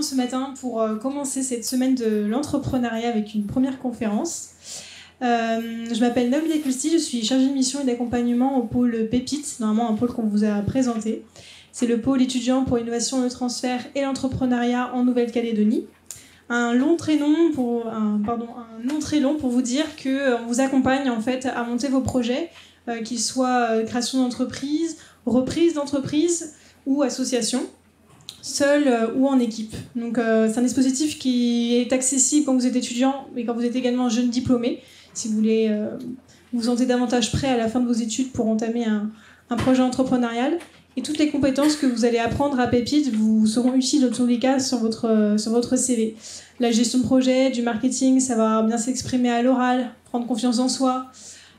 Ce matin pour commencer cette semaine de l'entrepreneuriat avec une première conférence. Je m'appelle Naomi Dekulsti, je suis chargée de mission et d'accompagnement au pôle Pépite, normalement un pôle qu'on vous a présenté. C'est le pôle étudiant pour l'innovation, le transfert et l'entrepreneuriat en Nouvelle-Calédonie. Un nom très long pour vous dire qu'on vous accompagne en fait à monter vos projets, qu'ils soient création d'entreprise, reprise d'entreprise ou association, seul ou en équipe. Donc c'est un dispositif qui est accessible quand vous êtes étudiant, mais quand vous êtes également jeune diplômé, si vous voulez vous sentez davantage prêt à la fin de vos études pour entamer un projet entrepreneurial. Et toutes les compétences que vous allez apprendre à Pépite vous seront utiles dans tous les cas sur votre CV. La gestion de projet, du marketing, savoir bien s'exprimer à l'oral, prendre confiance en soi,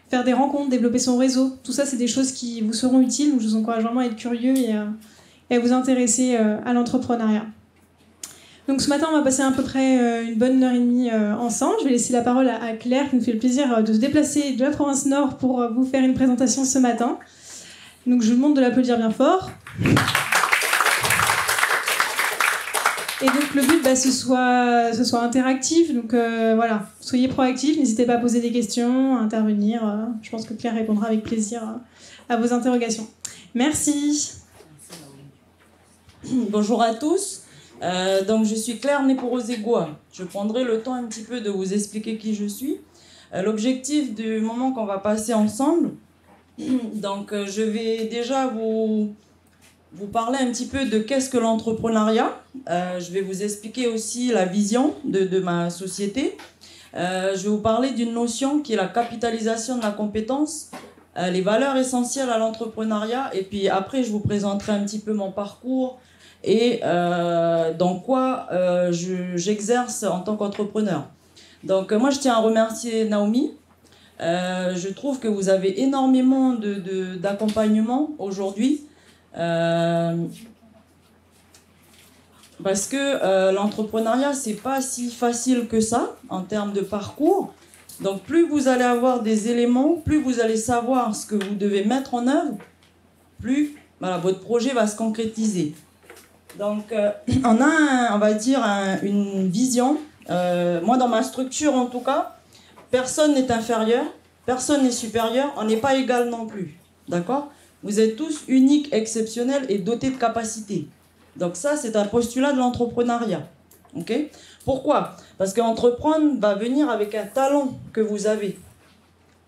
faire des rencontres, développer son réseau. Tout ça, c'est des choses qui vous seront utiles. Donc je vous encourage vraiment à être curieux et à vous intéresser à l'entrepreneuriat. Donc ce matin, on va passer à peu près une bonne heure et demie ensemble. Je vais laisser la parole à Claire, qui nous fait le plaisir de se déplacer de la province Nord pour vous faire une présentation ce matin. Donc je vous demande de l'applaudir bien fort. Et donc le but, ce soit interactif. Donc voilà, soyez proactifs, n'hésitez pas à poser des questions, à intervenir. Je pense que Claire répondra avec plaisir à vos interrogations. Merci. Bonjour à tous. Donc je suis Claire Néporosegua. Je prendrai le temps un petit peu de vous expliquer qui je suis. L'objectif du moment qu'on va passer ensemble, donc je vais déjà vous parler un petit peu de qu'est-ce que l'entrepreneuriat. Je vais vous expliquer aussi la vision de ma société. Je vais vous parler d'une notion qui est la capitalisation de la compétence, les valeurs essentielles à l'entrepreneuriat, et puis après je vous présenterai un petit peu mon parcours et dans quoi j'exerce en tant qu'entrepreneur. Donc moi je tiens à remercier Naomi. Je trouve que vous avez énormément d'accompagnement aujourd'hui parce que l'entrepreneuriat c'est pas si facile que ça en termes de parcours. Donc plus vous allez avoir des éléments, plus vous allez savoir ce que vous devez mettre en œuvre, plus voilà, votre projet va se concrétiser. Donc on a on va dire une vision. Moi dans ma structure en tout cas, personne n'est inférieur, personne n'est supérieur, on n'est pas égal non plus. D'accord ? Vous êtes tous uniques, exceptionnels et dotés de capacités. Donc ça, c'est un postulat de l'entrepreneuriat. Okay ? Pourquoi ? Parce qu'entreprendre va venir avec un talent que vous avez.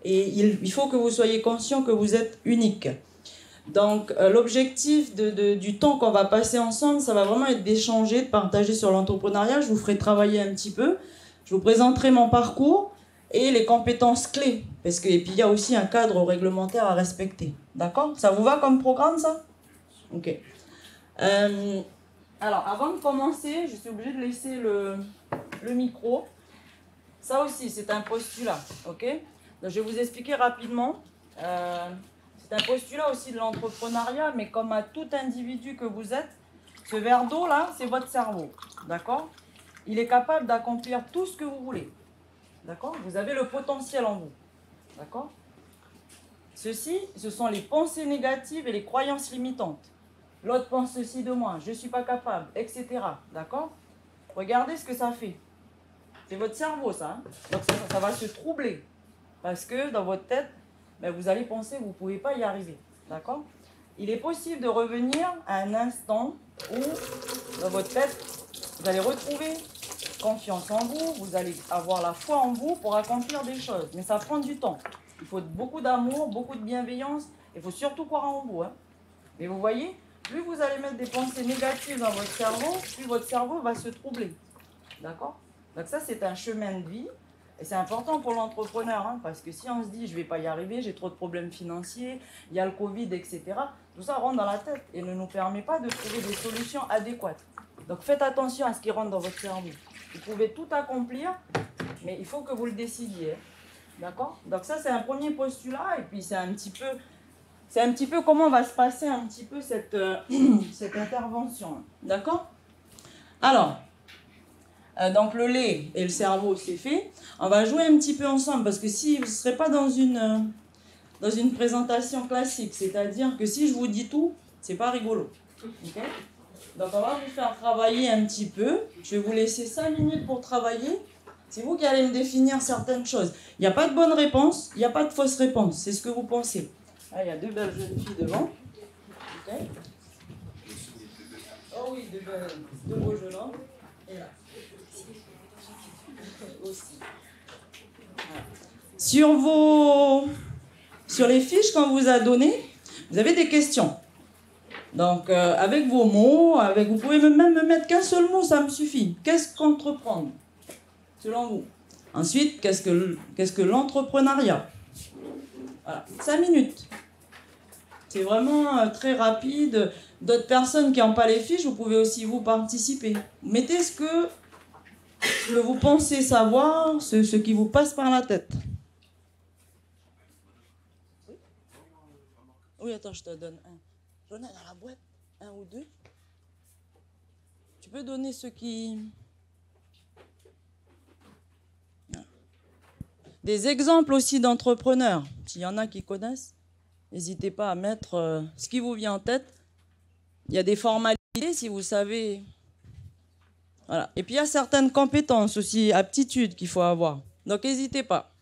Et il faut que vous soyez conscient que vous êtes unique. Donc l'objectif du temps qu'on va passer ensemble, ça va vraiment être d'échanger, de partager sur l'entrepreneuriat. Je vous ferai travailler un petit peu. Je vous présenterai mon parcours et les compétences clés. Parce que, et puis il y a aussi un cadre réglementaire à respecter. D'accord ? Ça vous va comme programme, ça ? Ok. Alors, avant de commencer, je suis obligée de laisser le micro. Ça aussi, c'est un postulat. Ok ? Donc, je vais vous expliquer rapidement. C'est un postulat aussi de l'entrepreneuriat, mais comme à tout individu que vous êtes, ce verre d'eau là, c'est votre cerveau. D'accord ? Il est capable d'accomplir tout ce que vous voulez. D'accord ? Vous avez le potentiel en vous. D'accord ? Ceci, ce sont les pensées négatives et les croyances limitantes. L'autre pense ceci de moi, je ne suis pas capable, etc. D'accord ? Regardez ce que ça fait. C'est votre cerveau, ça. Hein ? Donc ça va se troubler. Parce que dans votre tête, vous allez penser que vous ne pouvez pas y arriver. D'accord ? Il est possible de revenir à un instant où, dans votre tête, vous allez retrouver confiance en vous, vous allez avoir la foi en vous pour accomplir des choses. Mais ça prend du temps. Il faut beaucoup d'amour, beaucoup de bienveillance. Il faut surtout croire en vous. Hein. Mais vous voyez, plus vous allez mettre des pensées négatives dans votre cerveau, plus votre cerveau va se troubler. D'accord ? Donc ça, c'est un chemin de vie. Et c'est important pour l'entrepreneur, hein, parce que si on se dit « je ne vais pas y arriver, j'ai trop de problèmes financiers, il y a le Covid, etc. » Tout ça rentre dans la tête et ne nous permet pas de trouver des solutions adéquates. Donc faites attention à ce qui rentre dans votre cerveau. Vous pouvez tout accomplir, mais il faut que vous le décidiez. D'accord ? Donc ça, c'est un premier postulat, et puis c'est un petit peu comment va se passer un petit peu cette intervention. D'accord ? Alors, donc le lait et le cerveau, c'est fait. On va jouer un petit peu ensemble, parce que si vous ne serez pas dans une présentation classique, c'est-à-dire que si je vous dis tout, c'est pas rigolo. Okay ? Donc on va vous faire travailler un petit peu. Je vais vous laisser 5 minutes pour travailler. C'est vous qui allez me définir certaines choses. Il n'y a pas de bonne réponse, il n'y a pas de fausse réponse. C'est ce que vous pensez. Ah, il y a 2 belles jeunes filles devant. Okay. Oh oui, 2 beaux jeunes hommes. Et là. Aussi. Voilà. Sur les fiches qu'on vous a données, vous avez des questions. Donc, avec vos mots, vous pouvez même me mettre qu'un seul mot, ça me suffit. Qu'est-ce qu'entreprendre, selon vous? Ensuite, qu'est-ce que l'entrepreneuriat? Voilà, 5 minutes. C'est vraiment très rapide. D'autres personnes qui n'ont pas les fiches, vous pouvez aussi vous participer. Mettez ce que vous pensez savoir, ce qui vous passe par la tête. Oui, attends, je te donne un. J'en ai dans la boîte, 1 ou 2. Tu peux donner ceux qui... Des exemples aussi d'entrepreneurs. S'il y en a qui connaissent, n'hésitez pas à mettre ce qui vous vient en tête. Il y a des formalités, si vous savez. Voilà. Et puis il y a certaines compétences aussi, aptitudes qu'il faut avoir. Donc n'hésitez pas.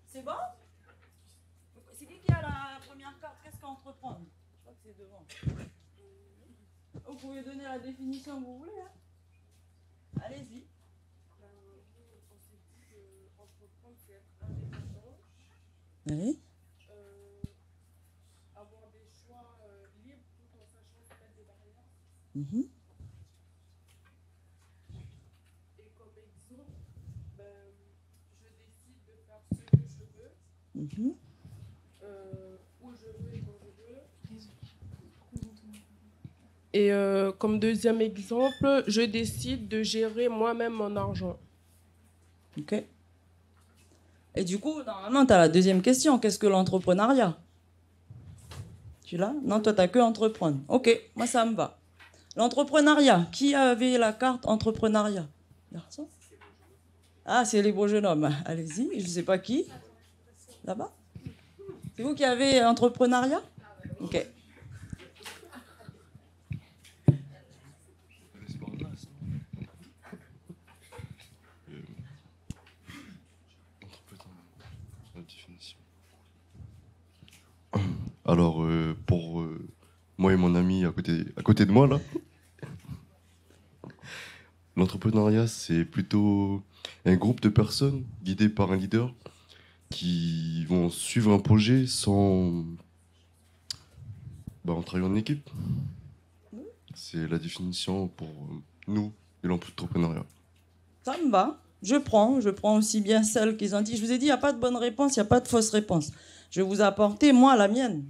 C'est bon? C'est qui a la première carte? Qu'est-ce qu'entreprendre? Je crois que c'est devant. Vous pouvez donner la définition que vous voulez. Hein? Allez-y. On s'est dit qu'entreprendre, c'est être indépendant. Oui. Avoir des choix libres tout en sachant se mettre des barrières. Mm-hmm. Et comme exemple, je décide de faire ce que je veux, Mm-hmm. où je veux et quand je veux. Et comme deuxième exemple, je décide de gérer moi-même mon argent. Ok. Et du coup, normalement, tu as la deuxième question. Qu'est-ce que l'entrepreneuriat? Tu l'as? Non, toi, tu n'as que entreprendre. Ok, moi, ça me va. L'entrepreneuriat. Qui avait la carte entrepreneuriat? Garçon? Ah, c'est les beaux jeunes hommes. Allez-y, je ne sais pas qui. Là-bas? C'est vous qui avez entrepreneuriat? Ok. Alors, pour moi et mon ami à côté de moi, là, l'entrepreneuriat, c'est plutôt un groupe de personnes guidées par un leader qui vont suivre un projet en travaillant en équipe. C'est la définition pour nous de l'entrepreneuriat. Ça me va. Je prends aussi bien celle qu'ils ont dit. Je vous ai dit, il n'y a pas de bonne réponse, il n'y a pas de fausse réponse. Je vais vous apporter, moi, la mienne.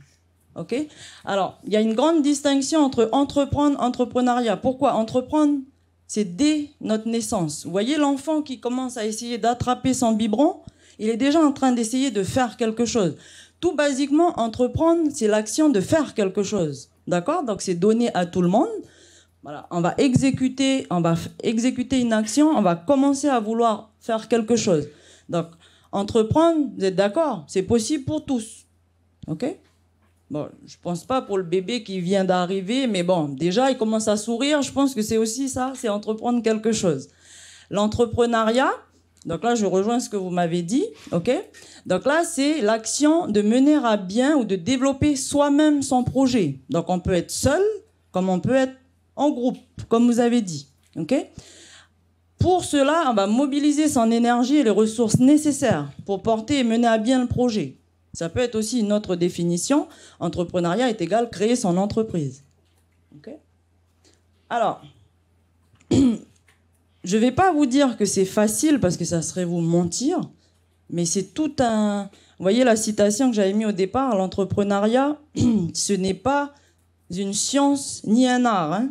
OK? Alors, il y a une grande distinction entre entreprendre, entrepreneuriat. Pourquoi? Entreprendre, c'est dès notre naissance. Vous voyez l'enfant qui commence à essayer d'attraper son biberon, il est déjà en train d'essayer de faire quelque chose. Tout basiquement, entreprendre, c'est l'action de faire quelque chose. D'accord? Donc, c'est donné à tout le monde. Voilà, on va exécuter une action, on va commencer à vouloir faire quelque chose. Donc, entreprendre, vous êtes d'accord? C'est possible pour tous. OK? Bon, je pense pas pour le bébé qui vient d'arriver, mais bon, déjà, il commence à sourire. Je pense que c'est aussi ça, c'est entreprendre quelque chose. L'entrepreneuriat, donc là, je rejoins ce que vous m'avez dit. OK? Donc là, c'est l'action de mener à bien ou de développer soi-même son projet. Donc, on peut être seul, comme on peut être en groupe, comme vous avez dit. OK? Pour cela, on va mobiliser son énergie et les ressources nécessaires pour porter et mener à bien le projet. Ça peut être aussi une autre définition. Entrepreneuriat est égal créer son entreprise. Ok. Alors, je ne vais pas vous dire que c'est facile parce que ça serait vous mentir, mais c'est tout un... Vous voyez la citation que j'avais mise au départ, l'entrepreneuriat, ce n'est pas une science ni un art. Hein.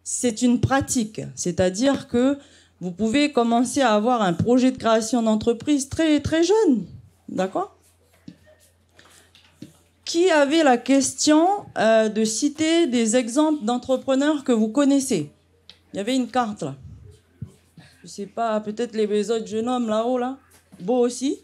C'est une pratique, c'est-à-dire que vous pouvez commencer à avoir un projet de création d'entreprise très, très jeune. D'accord ? Qui avait la question de citer des exemples d'entrepreneurs que vous connaissez ? Il y avait une carte là. Je ne sais pas, peut-être les autres jeunes hommes là-haut, là. Beau aussi.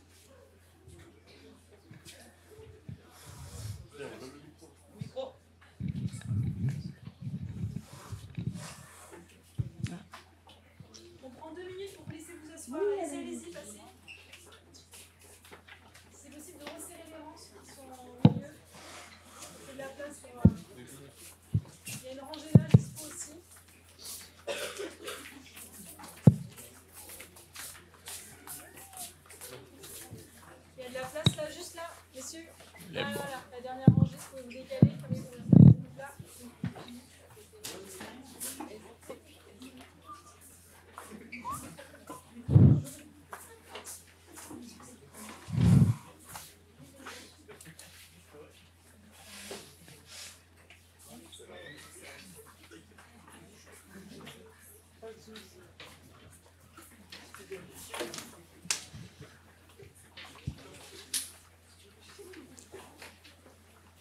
On prend 2 minutes pour laisser vous asseoir. Allez-y, passez. C'est possible de resserrer les rangs ceux qui sont au milieu. C'est de la place pour... Il y a une rangée là, dispo aussi. Il y a de la place là, juste là, messieurs. Là, voilà, la dernière rangée, il faut vous décaler. Comme là.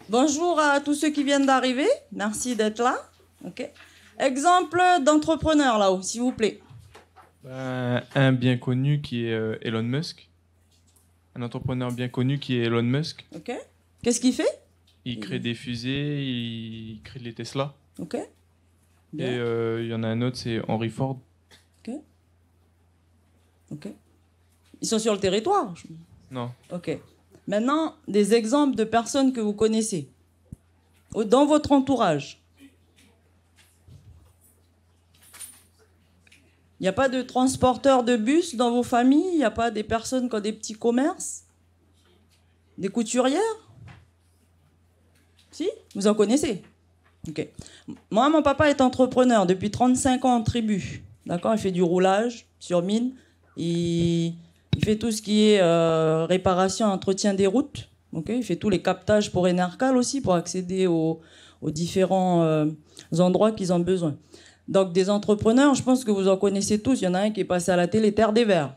Bonjour à tous ceux qui viennent d'arriver. Merci d'être là. Okay. Exemple d'entrepreneur là-haut, s'il vous plaît. Un bien connu qui est Elon Musk. Un entrepreneur bien connu qui est Elon Musk. Ok. Qu'est-ce qu'il fait ? Il crée des fusées, il crée les Tesla. Ok. Bien. Et il y en a un autre, c'est Henry Ford. Ok. Ok. Ils sont sur le territoire ? Non. Ok. Maintenant, des exemples de personnes que vous connaissez dans votre entourage. Il n'y a pas de transporteurs de bus dans vos familles ? Il n'y a pas des personnes qui ont des petits commerces ? Des couturières ? Si ? Vous en connaissez ? Ok. Moi, mon papa est entrepreneur depuis 35 ans en tribu. D'accord ? Il fait du roulage sur mine. Il fait tout ce qui est réparation, entretien des routes. Okay, il fait tous les captages pour Enercal aussi, pour accéder aux différents endroits qu'ils ont besoin. Donc des entrepreneurs, je pense que vous en connaissez tous. Il y en a un qui est passé à la télé, Terre des Verts.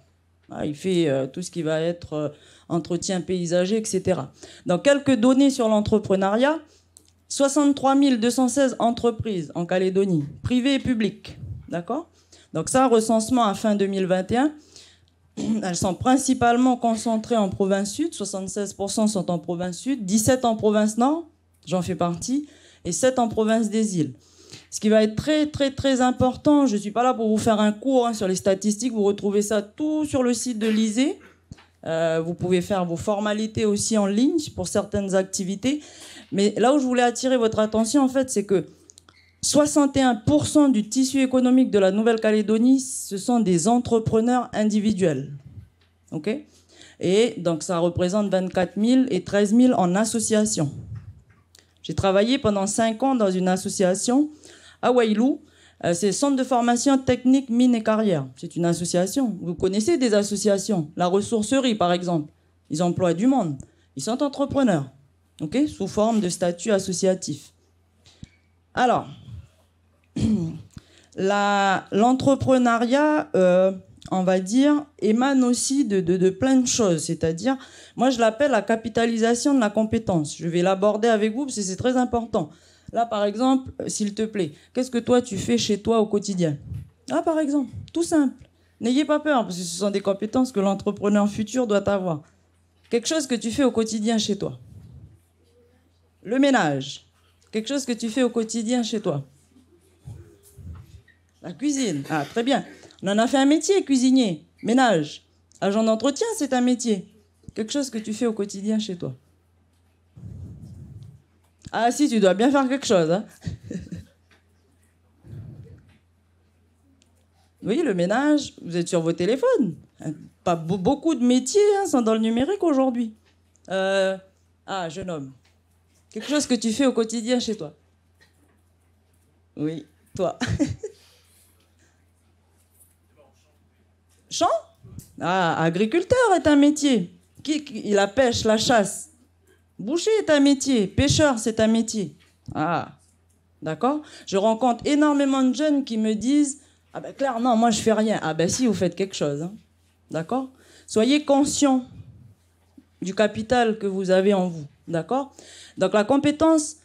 Ah, il fait tout ce qui va être entretien paysager, etc. Donc quelques données sur l'entrepreneuriat. 63 216 entreprises en Calédonie, privées et publiques. D'accord ? Donc ça, recensement à fin 2021. Elles sont principalement concentrées en province sud, 76% sont en province sud, 17 en province nord, j'en fais partie, et 7 en province des îles. Ce qui va être très, très, très important, je ne suis pas là pour vous faire un cours sur les statistiques, vous retrouvez ça tout sur le site de l'ISEE. Vous pouvez faire vos formalités aussi en ligne pour certaines activités. Mais là où je voulais attirer votre attention, en fait, c'est que 61% du tissu économique de la Nouvelle-Calédonie, ce sont des entrepreneurs individuels. Ok ? Et donc, ça représente 24 000 et 13 000 en association. J'ai travaillé pendant 5 ans dans une association à Wailou. C'est le Centre de formation technique mines et carrières. C'est une association. Vous connaissez des associations. La ressourcerie, par exemple. Ils emploient du monde. Ils sont entrepreneurs. Ok ? Sous forme de statut associatif. Alors, l'entrepreneuriat, on va dire, émane aussi de plein de choses. C'est-à-dire, moi, je l'appelle la capitalisation de la compétence. Je vais l'aborder avec vous parce que c'est très important. Là, par exemple, s'il te plaît, qu'est-ce que toi, tu fais chez toi au quotidien ? Ah, par exemple, tout simple. N'ayez pas peur, parce que ce sont des compétences que l'entrepreneur futur doit avoir. Quelque chose que tu fais au quotidien chez toi. Le ménage. Quelque chose que tu fais au quotidien chez toi. La cuisine. Ah, très bien. On en a fait un métier, cuisinier. Ménage. Agent d'entretien, c'est un métier. Quelque chose que tu fais au quotidien chez toi. Ah si, tu dois bien faire quelque chose. Hein. Oui, le ménage, vous êtes sur vos téléphones. Pas beaucoup de métiers sont dans le numérique aujourd'hui. Jeune homme. Quelque chose que tu fais au quotidien chez toi. Oui, toi. Chant? Agriculteur est un métier. La pêche, la chasse. Boucher est un métier. Pêcheur, c'est un métier. D'accord? Je rencontre énormément de jeunes qui me disent « Ah ben Claire, non, moi je fais rien. » Ah ben si, vous faites quelque chose. Hein. D'accord? Soyez conscient du capital que vous avez en vous. D'accord? Donc la compétence,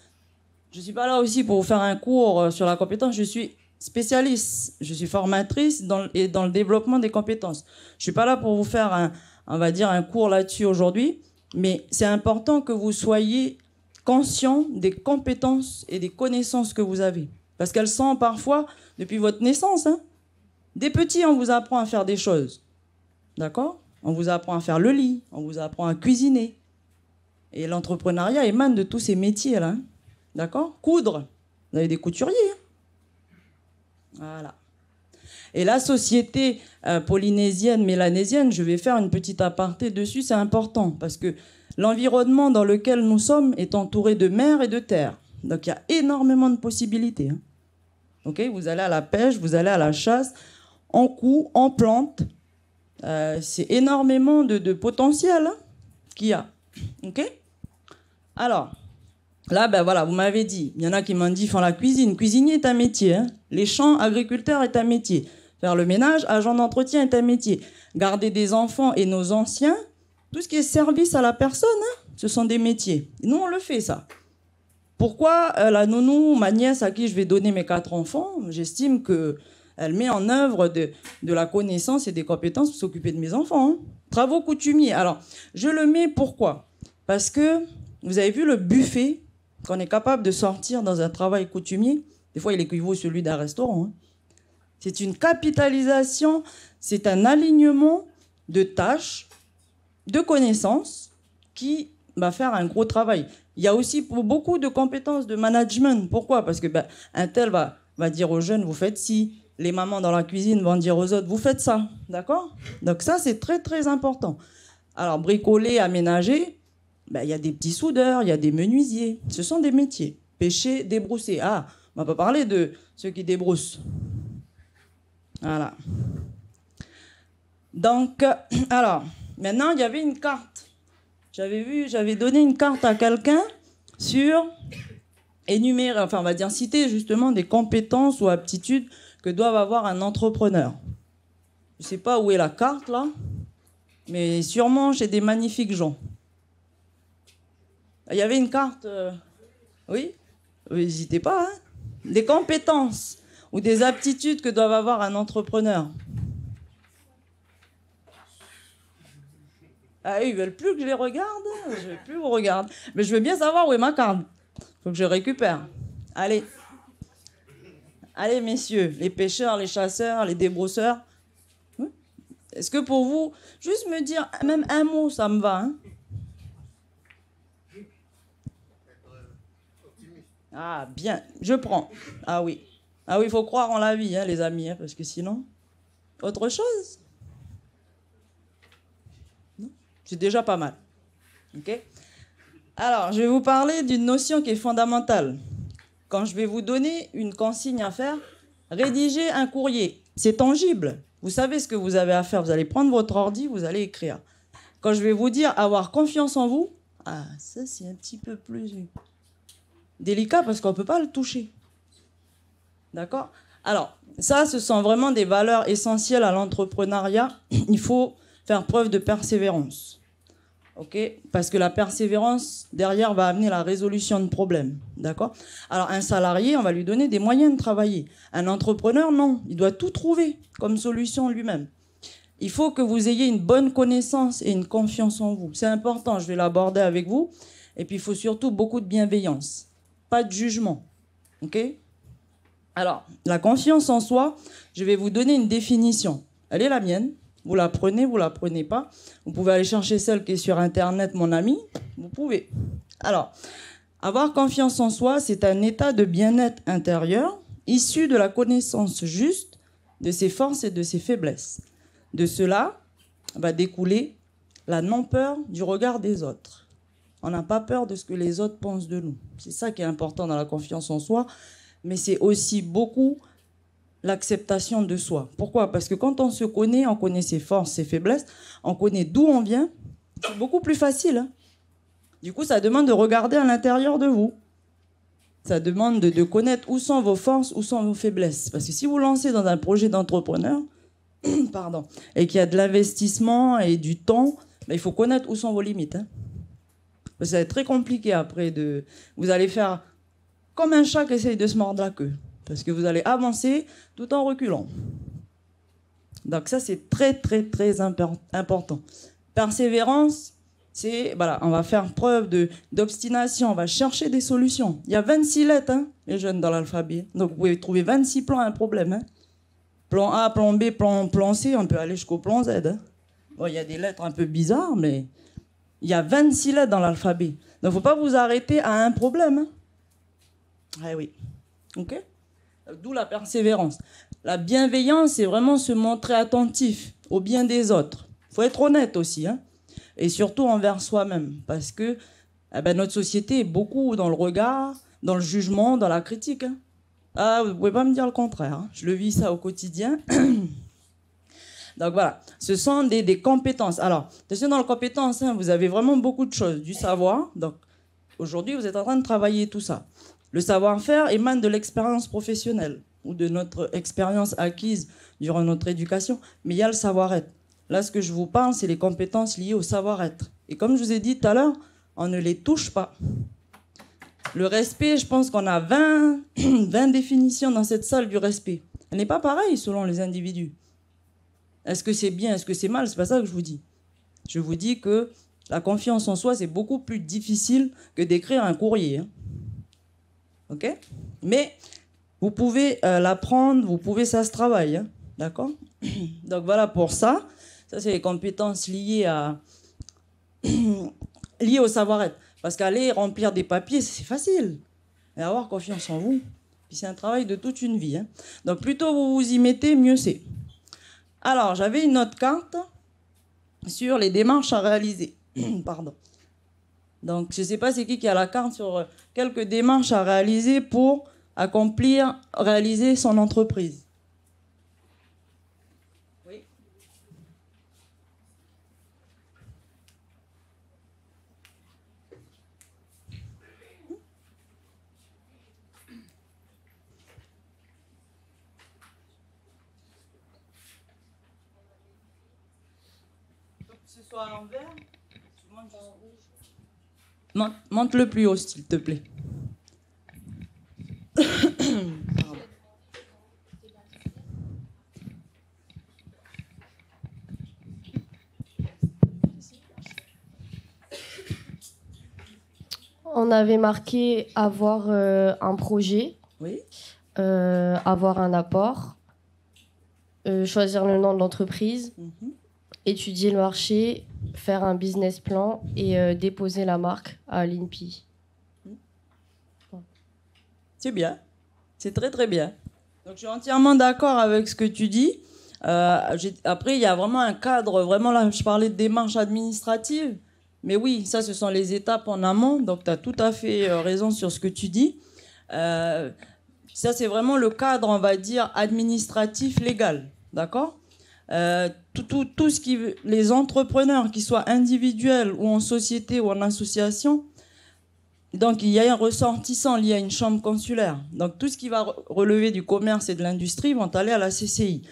je ne suis pas là aussi pour vous faire un cours sur la compétence, je suis spécialiste, je suis formatrice dans le développement des compétences. Je ne suis pas là pour vous faire un cours là-dessus aujourd'hui, mais c'est important que vous soyez conscient des compétences et des connaissances que vous avez. Parce qu'elles sont parfois depuis votre naissance. Hein. Dès petit, on vous apprend à faire des choses. D'accord? On vous apprend à faire le lit, on vous apprend à cuisiner. Et l'entrepreneuriat émane de tous ces métiers-là. Hein. D'accord? Coudre. Vous avez des couturiers. Hein. Voilà. Et la société polynésienne, mélanésienne, je vais faire une petite aparté dessus, c'est important, parce que l'environnement dans lequel nous sommes est entouré de mer et de terre. Donc il y a énormément de possibilités. Hein. Okay? Vous allez à la pêche, vous allez à la chasse, on couds, on plante. C'est énormément de potentiel hein, qu'il y a. Okay? Alors, là, ben voilà, vous m'avez dit, il y en a qui m'ont dit, font la cuisine. Cuisinier est un métier. Hein. Les champs, agriculteur est un métier. Faire le ménage, agent d'entretien est un métier. Garder des enfants et nos anciens, tout ce qui est service à la personne, hein, ce sont des métiers. Et nous, on le fait, ça. Pourquoi la nounou, ma nièce à qui je vais donner mes 4 enfants, j'estime qu'elle met en œuvre de la connaissance et des compétences pour s'occuper de mes enfants. Hein. Travaux coutumiers. Alors, je le mets pourquoi? Parce que, vous avez vu le buffet qu'on est capable de sortir dans un travail coutumier, des fois il équivaut à celui d'un restaurant. Hein. C'est une capitalisation, c'est un alignement de tâches, de connaissances qui va faire un gros travail. Il y a aussi beaucoup de compétences de management. Pourquoi? Parce que un tel va dire aux jeunes, vous faites ci. Les mamans dans la cuisine vont dire aux autres, vous faites ça. D'accord? Donc ça, c'est très, très important. Alors, bricoler, aménager, il y a des petits soudeurs, il y a des menuisiers. Ce sont des métiers. Pêcher, débrousser. On va pas parler de ceux qui débroussent. Voilà. Donc, alors, maintenant, il y avait une carte. J'avais donné une carte à quelqu'un sur énumérer, enfin, on va dire citer justement des compétences ou aptitudes que doit avoir un entrepreneur. Je ne sais pas où est la carte, là, mais sûrement chez des magnifiques gens. Il y avait une carte, oui, n'hésitez pas, hein, des compétences ou des aptitudes que doit avoir un entrepreneur. Ils ne veulent plus que je les regarde, je ne vais plus vous regarder. Mais je veux bien savoir où est ma carte. Il faut que je récupère. Allez. Allez, messieurs, les pêcheurs, les chasseurs, les débrousseurs. Est-ce que pour vous, juste me dire même un mot, ça me va, hein? Bien, je prends. Oui, il faut croire en la vie, hein, les amis, hein, parce que sinon... Autre chose? Non? C'est déjà pas mal. Ok? Alors, je vais vous parler d'une notion qui est fondamentale. Quand je vais vous donner une consigne à faire, rédiger un courrier. C'est tangible. Vous savez ce que vous avez à faire. Vous allez prendre votre ordi, vous allez écrire. Quand je vais vous dire avoir confiance en vous, ça c'est un petit peu plus délicat parce qu'on ne peut pas le toucher. D'accord? Alors, ça, ce sont vraiment des valeurs essentielles à l'entrepreneuriat. Il faut faire preuve de persévérance. Okay? Parce que la persévérance, derrière, va amener la résolution de problèmes. D'accord? Alors, un salarié, on va lui donner des moyens de travailler. Un entrepreneur, non. Il doit tout trouver comme solution lui-même. Il faut que vous ayez une bonne connaissance et une confiance en vous. C'est important, je vais l'aborder avec vous. Et puis, il faut surtout beaucoup de bienveillance. Pas de jugement. OK? Alors, la confiance en soi, je vais vous donner une définition. Elle est la mienne. Vous la prenez pas. Vous pouvez aller chercher celle qui est sur Internet, mon ami. Vous pouvez. Alors, avoir confiance en soi, c'est un état de bien-être intérieur issu de la connaissance juste de ses forces et de ses faiblesses. De cela va découler la non-peur du regard des autres. On n'a pas peur de ce que les autres pensent de nous. C'est ça qui est important dans la confiance en soi, mais c'est aussi beaucoup l'acceptation de soi. Pourquoi? Parce que quand on se connaît, on connaît ses forces, ses faiblesses, on connaît d'où on vient, c'est beaucoup plus facile. Hein. Du coup, ça demande de regarder à l'intérieur de vous. Ça demande de connaître où sont vos forces, où sont vos faiblesses. Parce que si vous lancez dans un projet d'entrepreneur, pardon, et qu'il y a de l'investissement et du temps, ben, il faut connaître où sont vos limites. Hein. Parce que ça va être très compliqué après. Vous allez faire comme un chat qui essaye de se mordre la queue. Parce que vous allez avancer tout en reculant. Donc ça, c'est très, très, très important. Persévérance, c'est, voilà, on va faire preuve d'obstination, on va chercher des solutions. Il y a 26 lettres, hein, les jeunes, dans l'alphabet. Donc vous pouvez trouver 26 plans à un problème. Hein. Plan A, plan B, plan C, on peut aller jusqu'au plan Z. Hein. Bon, il y a des lettres un peu bizarres, mais il y a 26 lettres dans l'alphabet. Donc il ne faut pas vous arrêter à un problème. Hein. Ah oui. OK? D'où la persévérance. La bienveillance, c'est vraiment se montrer attentif au bien des autres. Il faut être honnête aussi, hein. Et surtout envers soi-même, parce que notre société est beaucoup dans le regard, dans le jugement, dans la critique. Hein. Ah, vous ne pouvez pas me dire le contraire. Hein. Je le vis ça au quotidien. Donc voilà, ce sont des compétences. Alors, attention dans les compétences, hein, vous avez vraiment beaucoup de choses, du savoir. Donc aujourd'hui, vous êtes en train de travailler tout ça. Le savoir-faire émane de l'expérience professionnelle ou de notre expérience acquise durant notre éducation, mais il y a le savoir-être. Là, ce que je vous parle, c'est les compétences liées au savoir-être. Et comme je vous ai dit tout à l'heure, on ne les touche pas. Le respect, je pense qu'on a 20 définitions dans cette salle du respect. Elle n'est pas pareille selon les individus. Est-ce que c'est bien, est-ce que c'est mal? C'est pas ça que je vous dis. Je vous dis que la confiance en soi, c'est beaucoup plus difficile que d'écrire un courrier. Hein. OK? Mais vous pouvez l'apprendre, ça se travaille. Hein. D'accord? Donc voilà pour ça. Ça, c'est les compétences liées au savoir-être. Parce qu'aller remplir des papiers, c'est facile. Et avoir confiance en vous, puis c'est un travail de toute une vie. Hein. Donc plus tôt vous vous y mettez, mieux c'est. Alors, j'avais une autre carte sur les démarches à réaliser. Pardon. Donc, je ne sais pas c'est qui a la carte sur quelques démarches à réaliser pour réaliser son entreprise. Ce soit à l'envers. Monte le plus haut, s'il te plaît. On avait marqué avoir un projet, Oui. Avoir un apport, choisir le nom de l'entreprise, étudier le marché, faire un business plan et déposer la marque à l'INPI. C'est bien. C'est très, très bien. Donc, je suis entièrement d'accord avec ce que tu dis. Après, il y a vraiment un cadre. Vraiment, là, je parlais de démarche administrative. Mais oui, ça, ce sont les étapes en amont. Donc, tu as tout à fait raison sur ce que tu dis. Ça, c'est vraiment le cadre, on va dire, administratif, légal. D'accord ? Tout ce qui, les entrepreneurs, qu'ils soient individuels ou en société ou en association, donc il y a un ressortissant lié à une chambre consulaire. Donc tout ce qui va relever du commerce et de l'industrie vont aller à la CCI.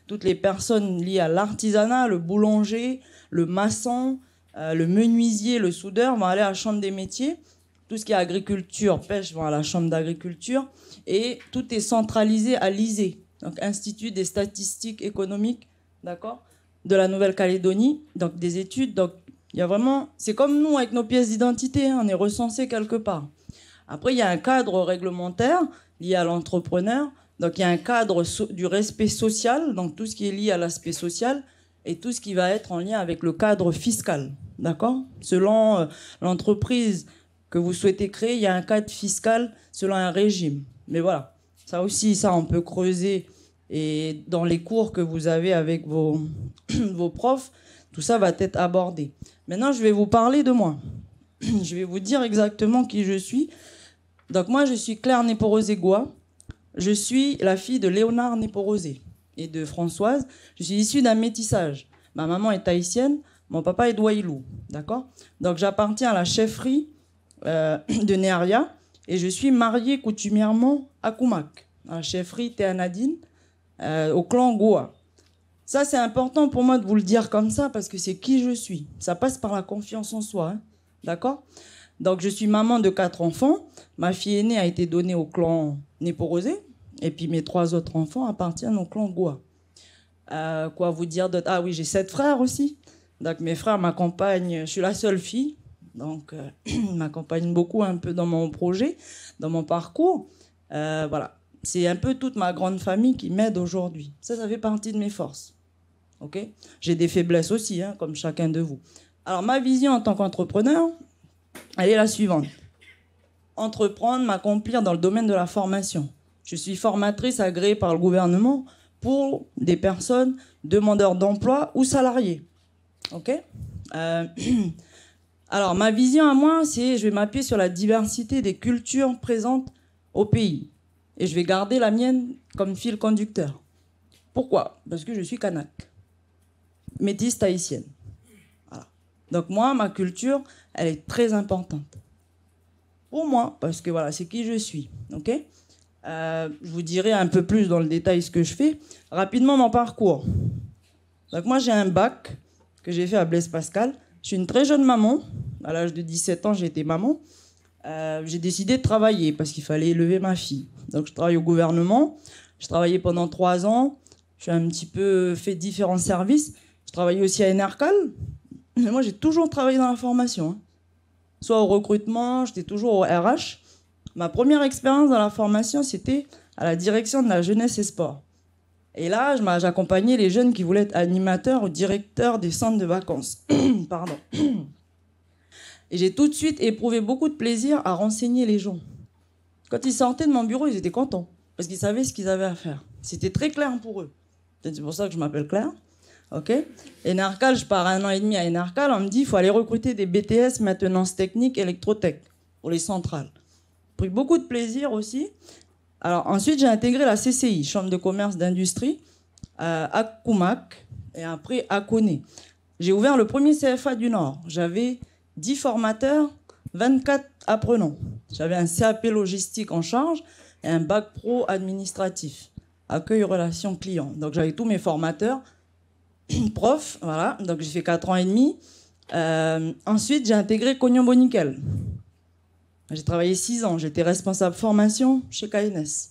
Toutes les personnes liées à l'artisanat, le boulanger, le maçon, le menuisier, le soudeur vont aller à la chambre des métiers. Tout ce qui est agriculture, pêche vont à la chambre d'agriculture. Et tout est centralisé à l'ISEE, donc Institut des statistiques économiques, d'accord, de la Nouvelle-Calédonie, donc des études. Donc il y a vraiment, c'est comme nous avec nos pièces d'identité, hein, on est recensé quelque part. Après, il y a un cadre réglementaire lié à l'entrepreneur. Donc il y a un cadre du respect social, donc tout ce qui est lié à l'aspect social, et tout ce qui va être en lien avec le cadre fiscal, d'accord ? Selon l'entreprise que vous souhaitez créer, il y a un cadre fiscal selon un régime. Mais voilà, ça aussi, ça on peut creuser Et dans les cours que vous avez avec vos, vos profs, tout ça va être abordé. Maintenant, je vais vous parler de moi. Je vais vous dire exactement qui je suis. Donc moi, je suis Claire Néporosé-Goua. Je suis la fille de Léonard Néporosé et de Françoise. Je suis issue d'un métissage. Ma maman est haïtienne, mon papa est d'Ouaïlou. D'accord? Donc j'appartiens à la chefferie de Néaria et je suis mariée coutumièrement à Koumak, à la chefferie Théanadine, au clan Goua. Ça, c'est important pour moi de vous le dire comme ça parce que c'est qui je suis. Ça passe par la confiance en soi. Hein. D'accord? Donc, je suis maman de 4 enfants. Ma fille aînée a été donnée au clan Néporosé. Et puis, mes 3 autres enfants appartiennent au clan Goua. Quoi vous dire d'autre? Ah oui, j'ai 7 frères aussi. Donc, mes frères m'accompagnent. Je suis la seule fille. Donc, ils m'accompagnent beaucoup un peu dans mon projet, dans mon parcours. Voilà. C'est un peu toute ma grande famille qui m'aide aujourd'hui. Ça fait partie de mes forces. Okay? J'ai des faiblesses aussi, hein, comme chacun de vous. Alors, ma vision en tant qu'entrepreneur, elle est la suivante. Entreprendre, m'accomplir dans le domaine de la formation. Je suis formatrice agréée par le gouvernement pour des personnes demandeurs d'emploi ou salariés. Ok? Alors, ma vision à moi, c'est je vais m'appuyer sur la diversité des cultures présentes au pays. Et je vais garder la mienne comme fil conducteur. Pourquoi? Parce que je suis kanak, métisse tahitienne. Voilà. Donc moi, ma culture, elle est très importante. Pour moi, parce que voilà, c'est qui je suis. Okay? Je vous dirai un peu plus dans le détail ce que je fais. Rapidement, mon parcours. Donc moi, j'ai un bac que j'ai fait à Blaise Pascal. Je suis une très jeune maman. À l'âge de 17 ans, j'ai été maman. J'ai décidé de travailler parce qu'il fallait élever ma fille. Donc, je travaille au gouvernement. Je travaillais pendant 3 ans. J'ai un petit peu fait différents services. Je travaillais aussi à Enercal. Mais moi, j'ai toujours travaillé dans la formation. Hein. Soit au recrutement, j'étais toujours au RH. Ma première expérience dans la formation, c'était à la direction de la jeunesse et sport. Et là, j'accompagnais les jeunes qui voulaient être animateurs ou directeurs des centres de vacances. Pardon. Et j'ai tout de suite éprouvé beaucoup de plaisir à renseigner les gens. Quand ils sortaient de mon bureau, ils étaient contents. Parce qu'ils savaient ce qu'ils avaient à faire. C'était très clair pour eux. C'est pour ça que je m'appelle Claire. Ok. Enercal, je pars 1 an et demi à Enercal. On me dit qu'il faut aller recruter des BTS, maintenance technique, électrotech, pour les centrales. J'ai pris beaucoup de plaisir aussi. Alors ensuite, j'ai intégré la CCI, Chambre de commerce d'industrie, à Koumak et après à Koné. J'ai ouvert le premier CFA du Nord. J'avais 10 formateurs, 24 apprenants. J'avais un CAP logistique en charge et un bac pro administratif, accueil relations clients. Donc j'avais tous mes formateurs, profs, voilà. Donc j'ai fait 4 ans et demi. Ensuite, j'ai intégré Cognon Nickel. J'ai travaillé 6 ans. J'étais responsable formation chez KNS.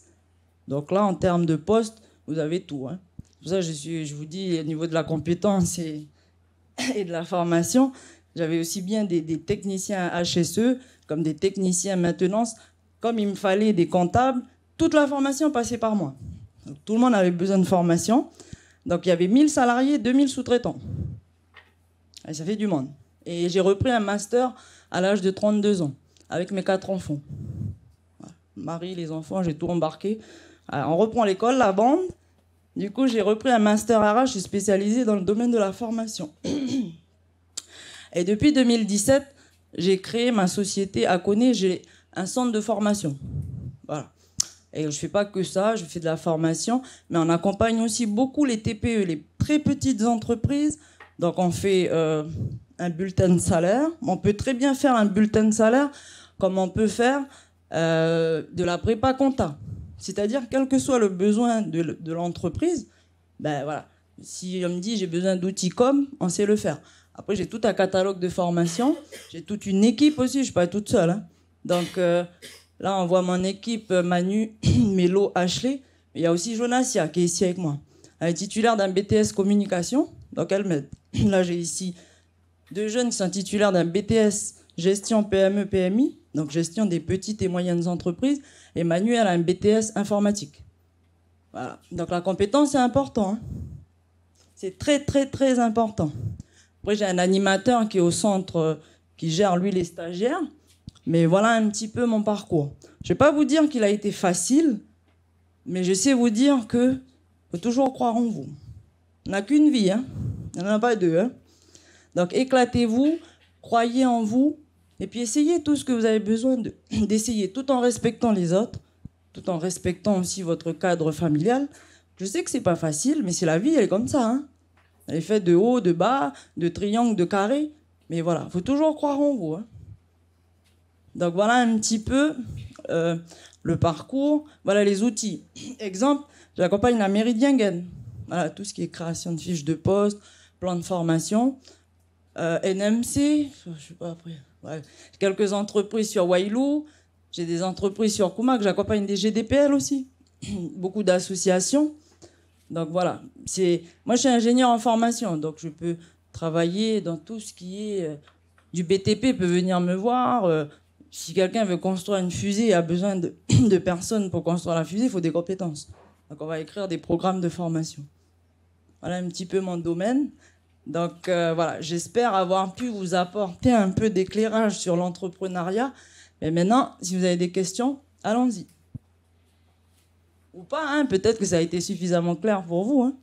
Donc là, en termes de poste, vous avez tout. Hein. Pour ça, je vous dis, au niveau de la compétence et de la formation, j'avais aussi bien des techniciens HSE, comme des techniciens maintenance. Comme il me fallait des comptables, toute la formation passait par moi. Donc, tout le monde avait besoin de formation. Donc il y avait 1000 salariés, 2000 sous-traitants. Et ça fait du monde. Et j'ai repris un master à l'âge de 32 ans, avec mes 4 enfants. Voilà. Mari, les enfants, j'ai tout embarqué. Alors, on reprend l'école, la bande. Du coup, j'ai repris un master RH, je suis spécialisée dans le domaine de la formation. Et depuis 2017, j'ai créé ma société à Koné, j'ai un centre de formation. Voilà. Et je ne fais pas que ça, je fais de la formation, mais on accompagne aussi beaucoup les TPE, les très petites entreprises. Donc on fait un bulletin de salaire. On peut très bien faire un bulletin de salaire comme on peut faire de la prépa compta. C'est-à-dire, quel que soit le besoin de l'entreprise, ben voilà. Si on me dit j'ai besoin d'outils com, on sait le faire. Après, j'ai tout un catalogue de formation. J'ai toute une équipe aussi. Je ne suis pas toute seule. Hein. Donc là, on voit mon équipe Manu, Mélo, Ashley. Il y a aussi Jonasia qui est ici avec moi. Elle est titulaire d'un BTS communication. Donc elle m'aide. Là, j'ai ici 2 jeunes qui sont titulaires d'un BTS gestion PME, PMI. Donc gestion des petites et moyennes entreprises. Et Manu, elle a un BTS informatique. Voilà. Donc la compétence, c'est important. Hein. C'est très, très, très important. Après, j'ai un animateur qui est au centre, qui gère, lui, les stagiaires. Mais voilà un petit peu mon parcours. Je ne vais pas vous dire qu'il a été facile, mais je sais vous dire que faut toujours croire en vous. On n'a qu'une vie, hein. Il n'y en a pas deux. Hein. Donc éclatez-vous, croyez en vous, et puis essayez tout ce que vous avez besoin d'essayer, tout en respectant les autres, tout en respectant aussi votre cadre familial. Je sais que c'est pas facile, mais c'est la vie, elle est comme ça. Hein. Elle est faite de haut, de bas, de triangle, de carré. Mais voilà, il faut toujours croire en vous. Hein. Donc voilà un petit peu le parcours. Voilà les outils. Exemple, j'accompagne la mairie de Yingen. Voilà, tout ce qui est création de fiches de poste, plan de formation. NMC, je sais pas après. Ouais. J'ai quelques entreprises sur Wailou. J'ai des entreprises sur Koumak. J'accompagne des GDPL aussi. Beaucoup d'associations. Donc voilà. Moi, je suis ingénieur en formation. Donc je peux travailler dans tout ce qui est du BTP, peut venir me voir. Si quelqu'un veut construire une fusée et a besoin de personnes pour construire la fusée, il faut des compétences. Donc on va écrire des programmes de formation. Voilà un petit peu mon domaine. Donc voilà, j'espère avoir pu vous apporter un peu d'éclairage sur l'entrepreneuriat. Mais maintenant, si vous avez des questions, allons-y. Ou pas, hein, peut-être que ça a été suffisamment clair pour vous. Hein.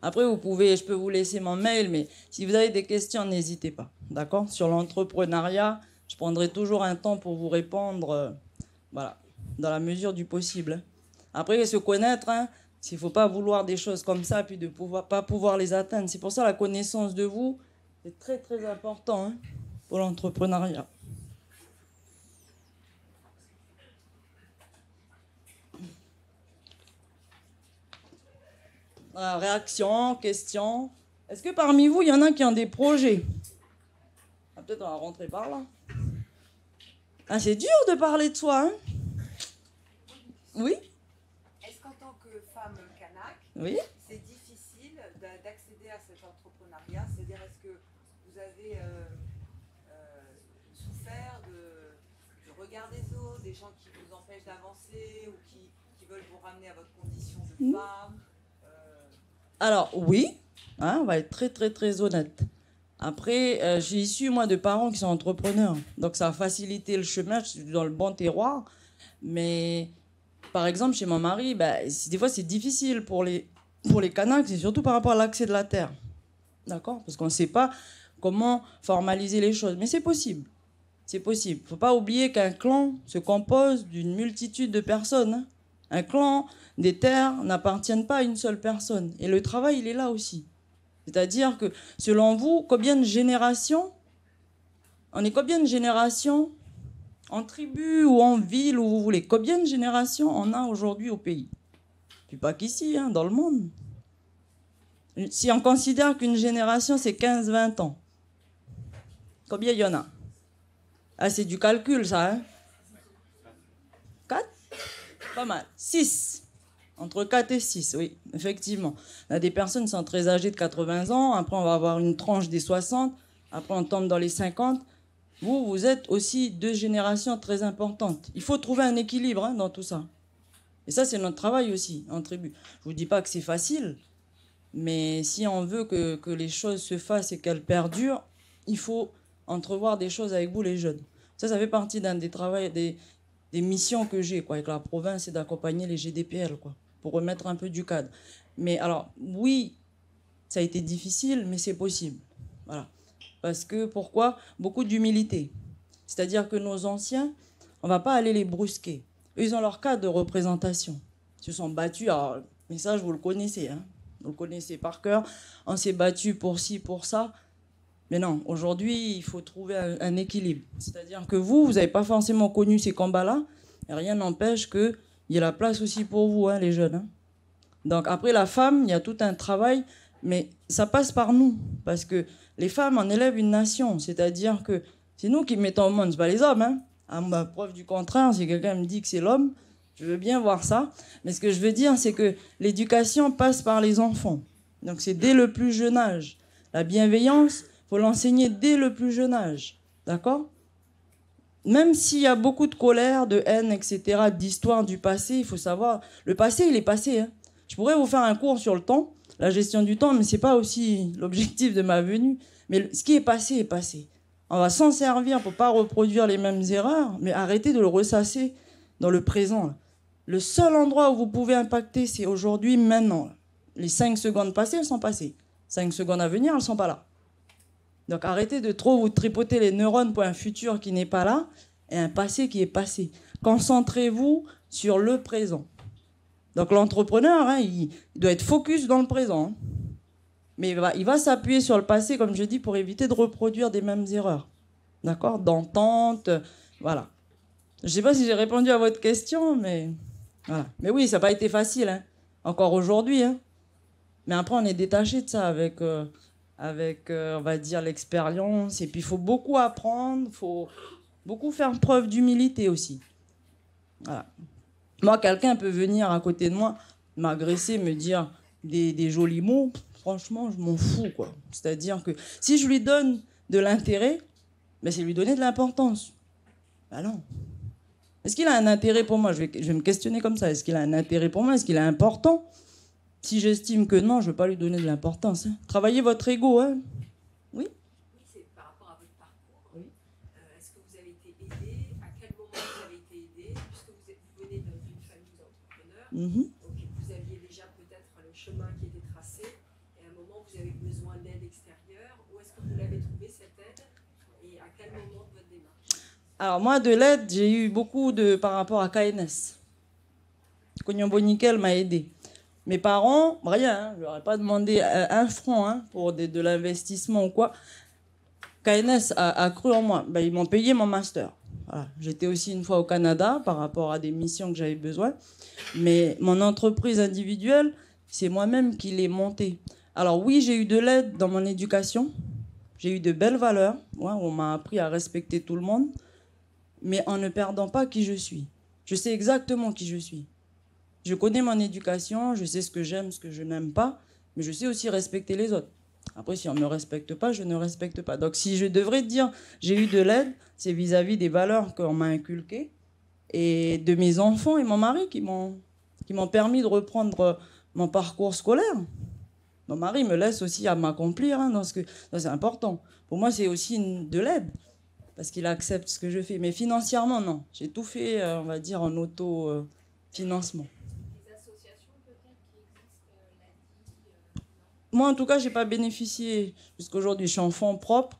Après, je peux vous laisser mon mail, mais si vous avez des questions, n'hésitez pas. D'accord ? Sur l'entrepreneuriat, je prendrai toujours un temps pour vous répondre, voilà, dans la mesure du possible. Après, se connaître, hein, il ne faut pas vouloir des choses comme ça, puis de pas pouvoir les atteindre. C'est pour ça la connaissance de vous est très, très important hein, pour l'entrepreneuriat. Réaction, question. Est-ce que parmi vous, il y en a qui ont des projets? Peut-être on va rentrer par là. Ah, c'est dur de parler de soi, hein? Oui? Est-ce qu'en tant que femme kanak, oui, c'est difficile d'accéder à cet entrepreneuriat? C'est-à-dire, est-ce que vous avez souffert du regard des autres, des gens qui vous empêchent d'avancer ou qui veulent vous ramener à votre condition de femme? Alors, oui, hein, on va être très, très, très honnête. Après, je suis issu, moi, de parents qui sont entrepreneurs. Donc, ça a facilité le chemin, je suis dans le bon terroir. Mais, par exemple, chez mon mari, des fois, c'est difficile pour les Kanaks, c'est surtout par rapport à l'accès de la terre. D'accord ? Parce qu'on ne sait pas comment formaliser les choses. Mais c'est possible. C'est possible. Il ne faut pas oublier qu'un clan se compose d'une multitude de personnes. Hein. Un clan, des terres n'appartiennent pas à une seule personne. Et le travail, il est là aussi. C'est-à-dire que, selon vous, combien de générations, on est combien de générations en tribu ou en ville, où vous voulez, combien de générations on a aujourd'hui au pays? Puis pas qu'ici, hein, dans le monde. Si on considère qu'une génération, c'est 15-20 ans, combien il y en a? Ah, c'est du calcul, ça, hein? 4? Pas mal. 6. Entre 4 et 6, oui, effectivement. On a des personnes qui sont très âgées de 80 ans, après on va avoir une tranche des 60, après on tombe dans les 50. Vous êtes aussi 2 générations très importantes. Il faut trouver un équilibre hein, dans tout ça. Et ça, c'est notre travail aussi, en tribu. Je ne vous dis pas que c'est facile, mais si on veut que les choses se fassent et qu'elles perdurent, il faut entrevoir des choses avec vous, les jeunes. Ça fait partie d'un des travaux, des missions que j'ai avec la province, c'est d'accompagner les GDPL, pour remettre un peu du cadre. Mais alors, oui, ça a été difficile, mais c'est possible. Voilà. Parce que, pourquoi? Beaucoup d'humilité. C'est-à-dire que nos anciens, on ne va pas aller les brusquer. Eux, ils ont leur cadre de représentation. Ils se sont battus, alors, mais ça, vous le connaissez, hein. Vous le connaissez par cœur. On s'est battu pour ci, pour ça. Mais non, aujourd'hui, il faut trouver un équilibre. C'est-à-dire que vous n'avez pas forcément connu ces combats-là, et rien n'empêche qu'il y ait la place aussi pour vous, hein, les jeunes. Hein. Donc après, la femme, il y a tout un travail, mais ça passe par nous. Parce que les femmes, on élève une nation. C'est-à-dire que c'est nous qui mettons au monde, ce pas les hommes. Hein. À ma preuve du contraire, si quelqu'un me dit que c'est l'homme, je veux bien voir ça. Mais ce que je veux dire, c'est que l'éducation passe par les enfants. Donc c'est dès le plus jeune âge. La bienveillance, il faut l'enseigner dès le plus jeune âge. D'accord ? Même s'il y a beaucoup de colère, de haine, etc., d'histoire du passé, il faut savoir... Le passé, il est passé. Hein. Je pourrais vous faire un cours sur le temps, la gestion du temps, mais ce n'est pas aussi l'objectif de ma venue. Mais ce qui est passé est passé. On va s'en servir pour pas reproduire les mêmes erreurs, mais arrêtez de le ressasser dans le présent. Là. Le seul endroit où vous pouvez impacter, c'est aujourd'hui, maintenant. Là. Les 5 secondes passées, elles sont passées. 5 secondes à venir, elles ne sont pas là. Donc arrêtez de trop vous tripoter les neurones pour un futur qui n'est pas là et un passé qui est passé. Concentrez-vous sur le présent. Donc l'entrepreneur, hein, il doit être focus dans le présent. Hein. Mais il va s'appuyer sur le passé, comme je dis, pour éviter de reproduire des mêmes erreurs. D'accord? D'entente, voilà. Je ne sais pas si j'ai répondu à votre question, mais voilà. Mais oui, ça n'a pas été facile, hein. Encore aujourd'hui. Hein. Mais après, on est détaché de ça avec on va dire, l'expérience. Et puis, il faut beaucoup apprendre, il faut beaucoup faire preuve d'humilité aussi. Voilà. Moi, quelqu'un peut venir à côté de moi, m'agresser, me dire des jolis mots. Franchement, je m'en fous, quoi. C'est-à-dire que si je lui donne de l'intérêt, ben, c'est lui donner de l'importance. Ben non. Est-ce qu'il a un intérêt pour moi? Je vais me questionner comme ça. Est-ce qu'il a un intérêt pour moi? Est-ce qu'il est important? Si j'estime que non, je ne vais pas lui donner de l'importance. Hein. Travaillez votre ego. Hein. Oui? Oui, c'est par rapport à votre parcours. Oui. Est-ce que vous avez été aidé? À quel moment vous avez été aidé? Puisque vous venez d'une famille d'entrepreneurs, donc vous aviez déjà peut-être le chemin qui était tracé, et à un moment vous avez besoin d'aide extérieure. Où est-ce que vous l'avez trouvé cette aide? Et à quel moment de votre démarche? Alors moi, de l'aide, j'ai eu beaucoup par rapport à KNS. Konyombo Nickel m'a aidé. Mes parents, rien, hein, je leur ai pas demandé un franc hein, pour de l'investissement ou quoi. KNS a cru en moi. Ben, ils m'ont payé mon master. Voilà. J'étais aussi une fois au Canada par rapport à des missions que j'avais besoin. Mais mon entreprise individuelle, c'est moi-même qui l'ai montée. Alors oui, j'ai eu de l'aide dans mon éducation. J'ai eu de belles valeurs. Ouais, on m'a appris à respecter tout le monde. Mais en ne perdant pas qui je suis. Je sais exactement qui je suis. Je connais mon éducation, je sais ce que j'aime, ce que je n'aime pas, mais je sais aussi respecter les autres. Après, si on ne me respecte pas, je ne respecte pas. Donc, si je devrais dire j'ai eu de l'aide, c'est vis-à-vis des valeurs qu'on m'a inculquées et de mes enfants et mon mari qui m'ont permis de reprendre mon parcours scolaire. Mon mari me laisse aussi à m'accomplir hein, c'est important. Pour moi, c'est aussi de l'aide parce qu'il accepte ce que je fais. Mais financièrement, non. J'ai tout fait, on va dire, en auto-financement. Moi, en tout cas, je n'ai pas bénéficié jusqu'aujourd'hui. Je suis en fonds propres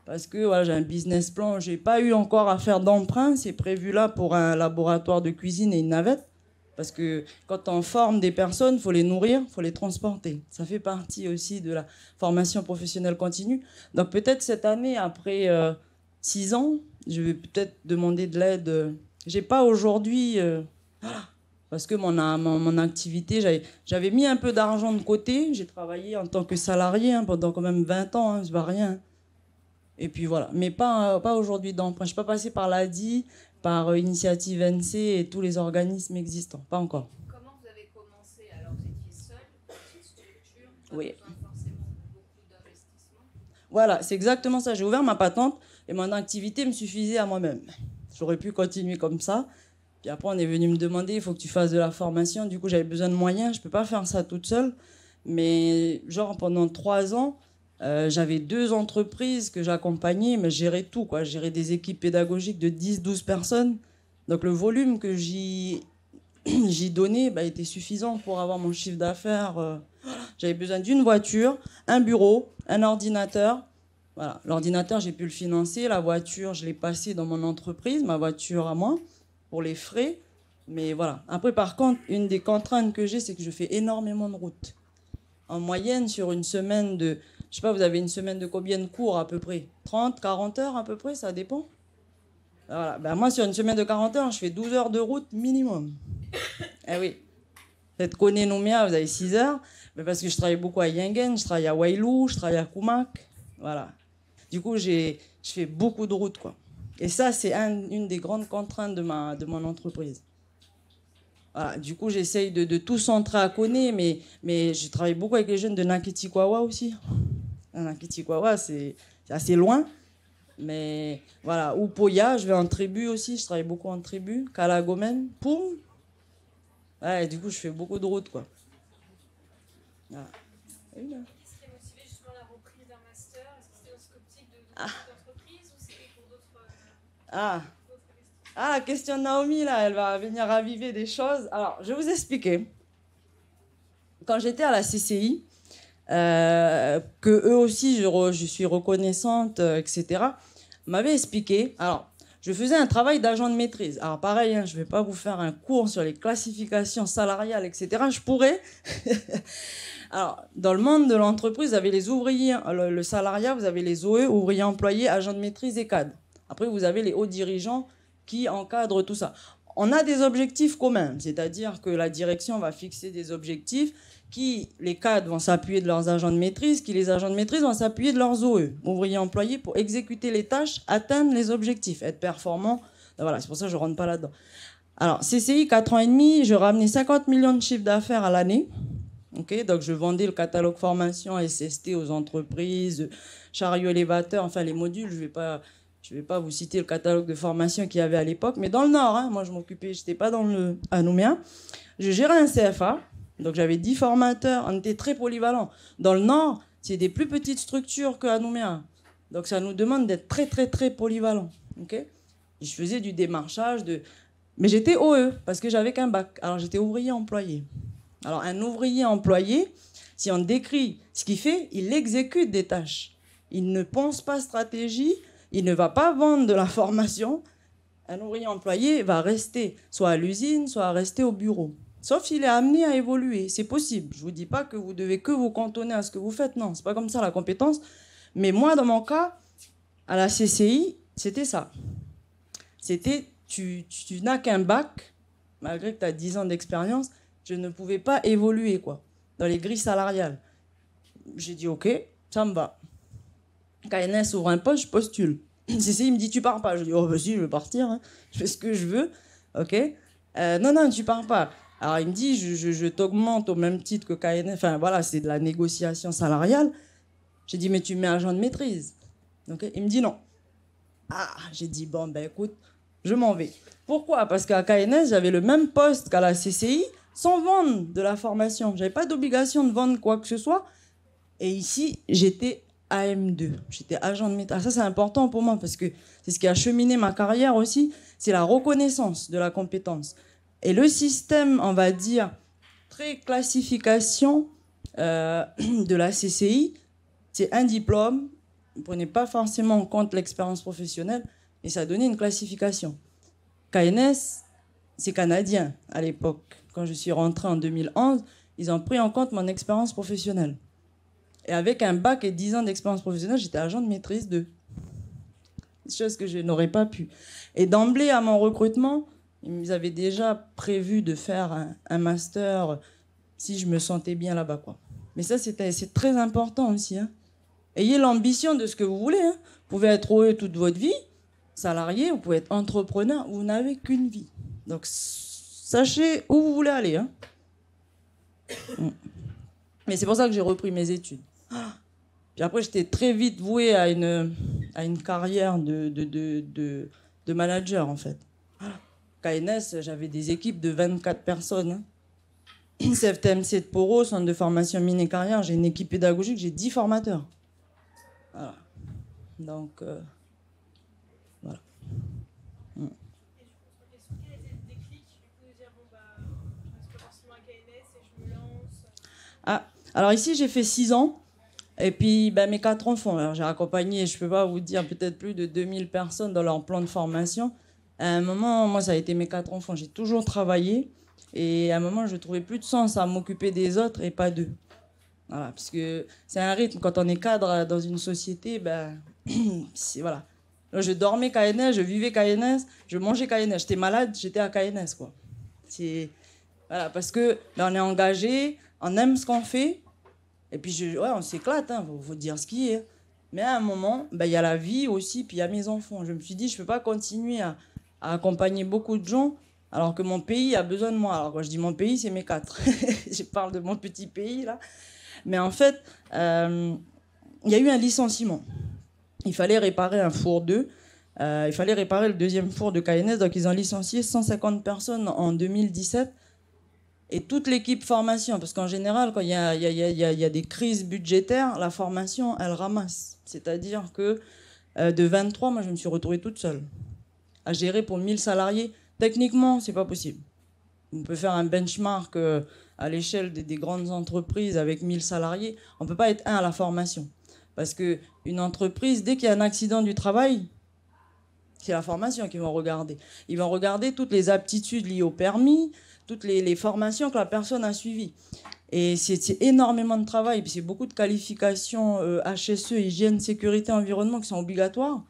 parce que voilà, j'ai un business plan. Je n'ai pas eu encore à faire d'emprunt. C'est prévu là pour un laboratoire de cuisine et une navette. Parce que quand on forme des personnes, il faut les nourrir, il faut les transporter. Ça fait partie aussi de la formation professionnelle continue. Donc peut-être cette année, après 6 ans, je vais peut-être demander de l'aide. Je n'ai pas aujourd'hui... Parce que mon activité, j'avais mis un peu d'argent de côté. J'ai travaillé en tant que salarié hein, pendant quand même 20 ans, hein, c'est pas rien. Et puis voilà, mais pas aujourd'hui d'emprunt. Je ne suis pas passée par l'ADI, par Initiative NC et tous les organismes existants, pas encore. Comment vous avez commencé? Alors vous étiez seule, petite structure, pas oui. besoin forcément de beaucoup d'investissement. Voilà, c'est exactement ça. J'ai ouvert ma patente et mon activité me suffisait à moi-même. J'aurais pu continuer comme ça. Puis après, on est venu me demander, il faut que tu fasses de la formation. Du coup, j'avais besoin de moyens. Je ne peux pas faire ça toute seule. Mais genre, pendant 3 ans, j'avais 2 entreprises que j'accompagnais, mais je gérais tout, quoi. Je gérais des équipes pédagogiques de 10-12 personnes. Donc, le volume que j'y donnais était suffisant pour avoir mon chiffre d'affaires. J'avais besoin d'une voiture, un bureau, un ordinateur. Voilà. L'ordinateur, j'ai pu le financer. La voiture, je l'ai passée dans mon entreprise, ma voiture à moi, pour les frais. Mais voilà. Après, par contre, une des contraintes que j'ai, c'est que je fais énormément de routes. En moyenne, sur une semaine de... Je sais pas, vous avez une semaine de combien de cours à peu près? 30, 40 heures à peu près, ça dépend. Voilà. Ben, moi, sur une semaine de 40 heures, je fais 12 heures de route minimum. Eh oui. Peut-être Koné Nouméa, vous avez 6 heures. Mais parce que je travaille beaucoup à Yingen, je travaille à Wailou, je travaille à Koumak. Voilà. Du coup, je fais beaucoup de routes, quoi. Et ça, c'est une des grandes contraintes de mon entreprise. Voilà, du coup, j'essaye de tout centrer à Koné, mais je travaille beaucoup avec les jeunes de Nakitikwawa aussi. Nakitikwawa, c'est assez loin. Mais voilà, ou Poya, je vais en tribu aussi, je travaille beaucoup en tribu. Kalagomen, Poum. Ouais, du coup, je fais beaucoup de routes, quoi. Voilà. Qu'est-ce qui a motivé justement la reprise d'un master? Est-ce que c'était dans cette optique de d'entreprise Ah. Ah, la question de Naomi, là, elle va venir raviver des choses. Alors, je vais vous expliquer. Quand j'étais à la CCI, que eux aussi, je suis reconnaissante, etc., m'avaient expliqué. Alors, je faisais un travail d'agent de maîtrise. Alors, pareil, hein, je ne vais pas vous faire un cours sur les classifications salariales, etc. Je pourrais. Alors, dans le monde de l'entreprise, vous avez les ouvriers, le salariat, vous avez les OE, ouvriers employés, agents de maîtrise et cadres. Après, vous avez les hauts dirigeants qui encadrent tout ça. On a des objectifs communs, c'est-à-dire que la direction va fixer des objectifs qui, les cadres vont s'appuyer de leurs agents de maîtrise, qui les agents de maîtrise vont s'appuyer de leurs OE, ouvriers employés, pour exécuter les tâches, atteindre les objectifs, être performant. Voilà, c'est pour ça que je ne rentre pas là-dedans. Alors, CCI, 4 ans et demi, je ramenais 50 millions de chiffres d'affaires à l'année. Okay, donc, je vendais le catalogue formation SST aux entreprises, chariot élévateur, enfin les modules, je vais pas vous citer le catalogue de formation qu'il y avait à l'époque, mais dans le Nord, hein, moi je m'occupais, je n'étais pas à Nouméa. Je gérais un CFA, donc j'avais 10 formateurs, on était très polyvalents. Dans le Nord, c'est des plus petites structures qu'à Nouméa. Donc ça nous demande d'être très, très, très polyvalents. Okay, je faisais du démarchage, mais j'étais OE, parce que j'avais qu'un bac. Alors j'étais ouvrier employé. Alors un ouvrier employé, si on décrit ce qu'il fait, il exécute des tâches. Il ne pense pas stratégie, il ne va pas vendre de la formation. Un ouvrier employé va rester soit à l'usine, soit rester au bureau. Sauf s'il est amené à évoluer. C'est possible. Je ne vous dis pas que vous devez que vous cantonner à ce que vous faites. Non, ce n'est pas comme ça la compétence. Mais moi, dans mon cas, à la CCI, c'était ça. C'était, tu n'as qu'un bac, malgré que tu as 10 ans d'expérience, je ne pouvais pas évoluer quoi, dans les grilles salariales. J'ai dit, OK, ça me va. KNS ouvre un poste, je postule. CCI me dit, tu pars pas. Je dis, oh, vas-y, je vais partir. Hein. Je fais ce que je veux. OK. Non, tu pars pas. Alors, il me dit, je t'augmente au même titre que KNS. Enfin, voilà, c'est de la négociation salariale. J'ai dit, mais tu mets agent de maîtrise. OK. Il me dit, non. Ah, j'ai dit, bon, ben écoute, je m'en vais. Pourquoi? Parce qu'à KNS, j'avais le même poste qu'à la CCI, sans vendre de la formation. Je n'avais pas d'obligation de vendre quoi que ce soit. Et ici, j'étais AM2. J'étais agent de maîtrise. Ah, ça, c'est important pour moi parce que c'est ce qui a cheminé ma carrière aussi. C'est la reconnaissance de la compétence. Et le système, on va dire, très classification de la CCI, c'est un diplôme. Vous ne prenez pas forcément en compte l'expérience professionnelle et ça a donné une classification. KNS, c'est canadien à l'époque. Quand je suis rentrée en 2011, ils ont pris en compte mon expérience professionnelle. Et avec un bac et 10 ans d'expérience professionnelle, j'étais agent de maîtrise 2. Chose que je n'aurais pas pu. Et d'emblée, à mon recrutement, ils avaient déjà prévu de faire un master si je me sentais bien là-bas, quoi. Mais ça, c'est très important aussi. Hein. Ayez l'ambition de ce que vous voulez. Hein. Vous pouvez être OE toute votre vie, salarié, vous pouvez être entrepreneur, vous n'avez qu'une vie. Donc, sachez où vous voulez aller. Hein. Mais c'est pour ça que j'ai repris mes études. Puis après, j'étais très vite voué à une carrière de manager, en fait. KNS, j'avais des équipes de 24 personnes. Hein. CFTMC de Poro, centre de formation mine et carrière, j'ai une équipe pédagogique, j'ai 10 formateurs. Voilà. Donc, voilà. Et du coup, est-ce qu'il y a des déclics de dire, bon, bah, je reste pas forcément à KNS et je me lance? Ah, alors ici, j'ai fait 6 ans. Et puis, ben, mes 4 enfants. Alors, j'ai accompagné, je ne peux pas vous dire, peut-être plus de 2000 personnes dans leur plan de formation. À un moment, moi, ça a été mes 4 enfants. J'ai toujours travaillé. Et à un moment, je ne trouvais plus de sens à m'occuper des autres et pas d'eux. Voilà, parce que c'est un rythme. Quand on est cadre dans une société, ben, voilà. Là, je dormais KNS, je vivais KNS, je mangeais KNS. J'étais malade, j'étais à KNS, quoi. Voilà, parce que ben, on est engagé, on aime ce qu'on fait. Et puis, on s'éclate, hein, faut dire ce qui est. Mais à un moment, ben, y a la vie aussi, puis il y a mes enfants. Je me suis dit, je ne peux pas continuer à accompagner beaucoup de gens alors que mon pays a besoin de moi. Alors quand je dis mon pays, c'est mes 4. Je parle de mon petit pays, là. Mais en fait, il y a eu un licenciement. Il fallait réparer un four 2. Il fallait réparer le deuxième four de KNS. Donc, ils ont licencié 150 personnes en 2017. Et toute l'équipe formation, parce qu'en général, quand il y a des crises budgétaires, la formation, elle ramasse. C'est-à-dire que de 23, moi, je me suis retrouvée toute seule. à gérer pour 1000 salariés. Techniquement, c'est pas possible. On peut faire un benchmark à l'échelle des grandes entreprises avec 1000 salariés. On ne peut pas être un à la formation. Parce qu'une entreprise, dès qu'il y a un accident du travail, c'est la formation qu'ils vont regarder. Ils vont regarder toutes les aptitudes liées au permis, toutes les formations que la personne a suivies. Et c'est énormément de travail. Puis c'est beaucoup de qualifications HSE, hygiène, sécurité, environnement qui sont obligatoires.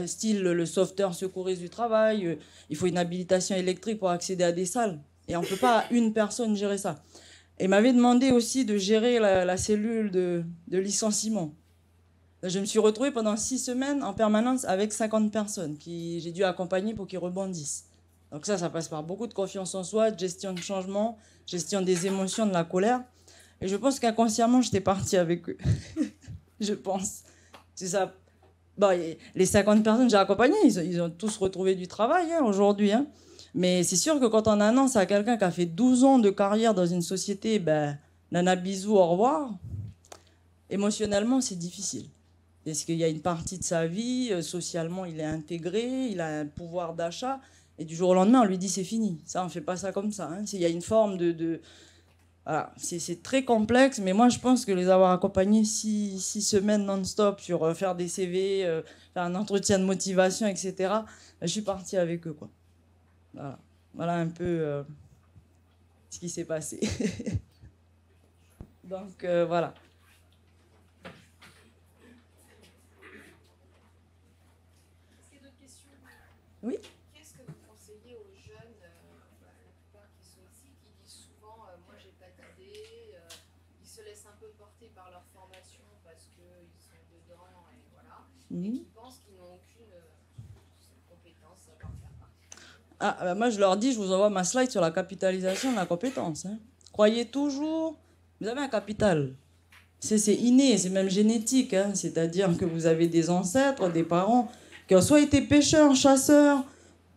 Style le sauveteur secouriste du travail. Il faut une habilitation électrique pour accéder à des salles. Et on ne peut pas une personne gérer ça. Et m'avait demandé aussi de gérer la cellule de licenciement. Je me suis retrouvée pendant 6 semaines en permanence avec 50 personnes qui j'ai dû accompagner pour qu'ils rebondissent. Donc ça passe par beaucoup de confiance en soi, de gestion de changement, gestion des émotions, de la colère. Et je pense qu'inconsciemment, j'étais partie avec eux. Je pense. C'est ça. Bon, les 50 personnes que j'ai accompagnées, ils ont tous retrouvé du travail aujourd'hui. Mais c'est sûr que quand on annonce à quelqu'un qui a fait 12 ans de carrière dans une société, nana bisous, au revoir, émotionnellement, c'est difficile. Parce qu'il y a une partie de sa vie, socialement, il est intégré, il a un pouvoir d'achat, et du jour au lendemain, on lui dit c'est fini. Ça, on ne fait pas ça comme ça. Il y a une forme de... Voilà. C'est très complexe, mais moi, je pense que les avoir accompagnés 6 semaines non-stop sur faire des CV, faire un entretien de motivation, etc., je suis partie avec eux, quoi. Voilà un peu ce qui s'est passé. Donc, voilà. Est-ce qu'il y a d'autres questions? Oui. Qu'est-ce que vous conseillez aux jeunes, la plupart qui sont ici, qui disent souvent moi j'ai pas d'idée, ils se laissent un peu porter par leur formation parce qu'ils sont dedans et voilà, et qui pensent qu'ils n'ont aucune compétence à leur faire partie. Moi je leur dis, je vous envoie ma slide sur la capitalisation de la compétence. Croyez toujours, vous avez un capital. C'est inné, c'est même génétique. C'est-à-dire que vous avez des ancêtres, des parents qui ont soit été pêcheurs, chasseurs,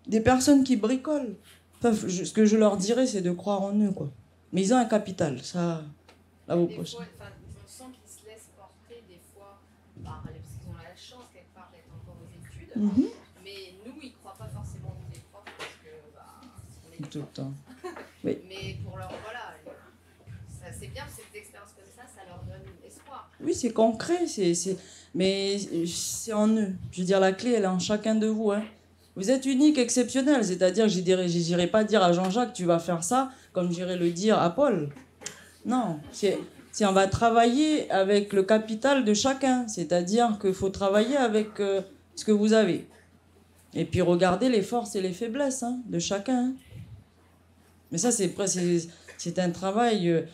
des personnes qui bricolent. Enfin, ce que je leur dirais, c'est de croire en eux, quoi. Mais ils ont un capital, ça, là vous Des posez. fois, on sent qu'ils se laissent porter des fois parce qu'ils ont la chance quelque part d'être encore aux études. Mais nous, ils ne croient pas forcément nous les profs parce que on est Tout le temps. Oui. Mais pour leur c'est bien cette expérience comme ça leur donne espoir. Oui, c'est concret, mais c'est en eux. Je veux dire, la clé, elle est en chacun de vous. Vous êtes unique, exceptionnel. C'est-à-dire que je n'irai pas dire à Jean-Jacques, tu vas faire ça, comme j'irai le dire à Paul. Non, on va travailler avec le capital de chacun. C'est-à-dire qu'il faut travailler avec ce que vous avez. Et puis regarder les forces et les faiblesses de chacun. Mais ça, c'est un travail...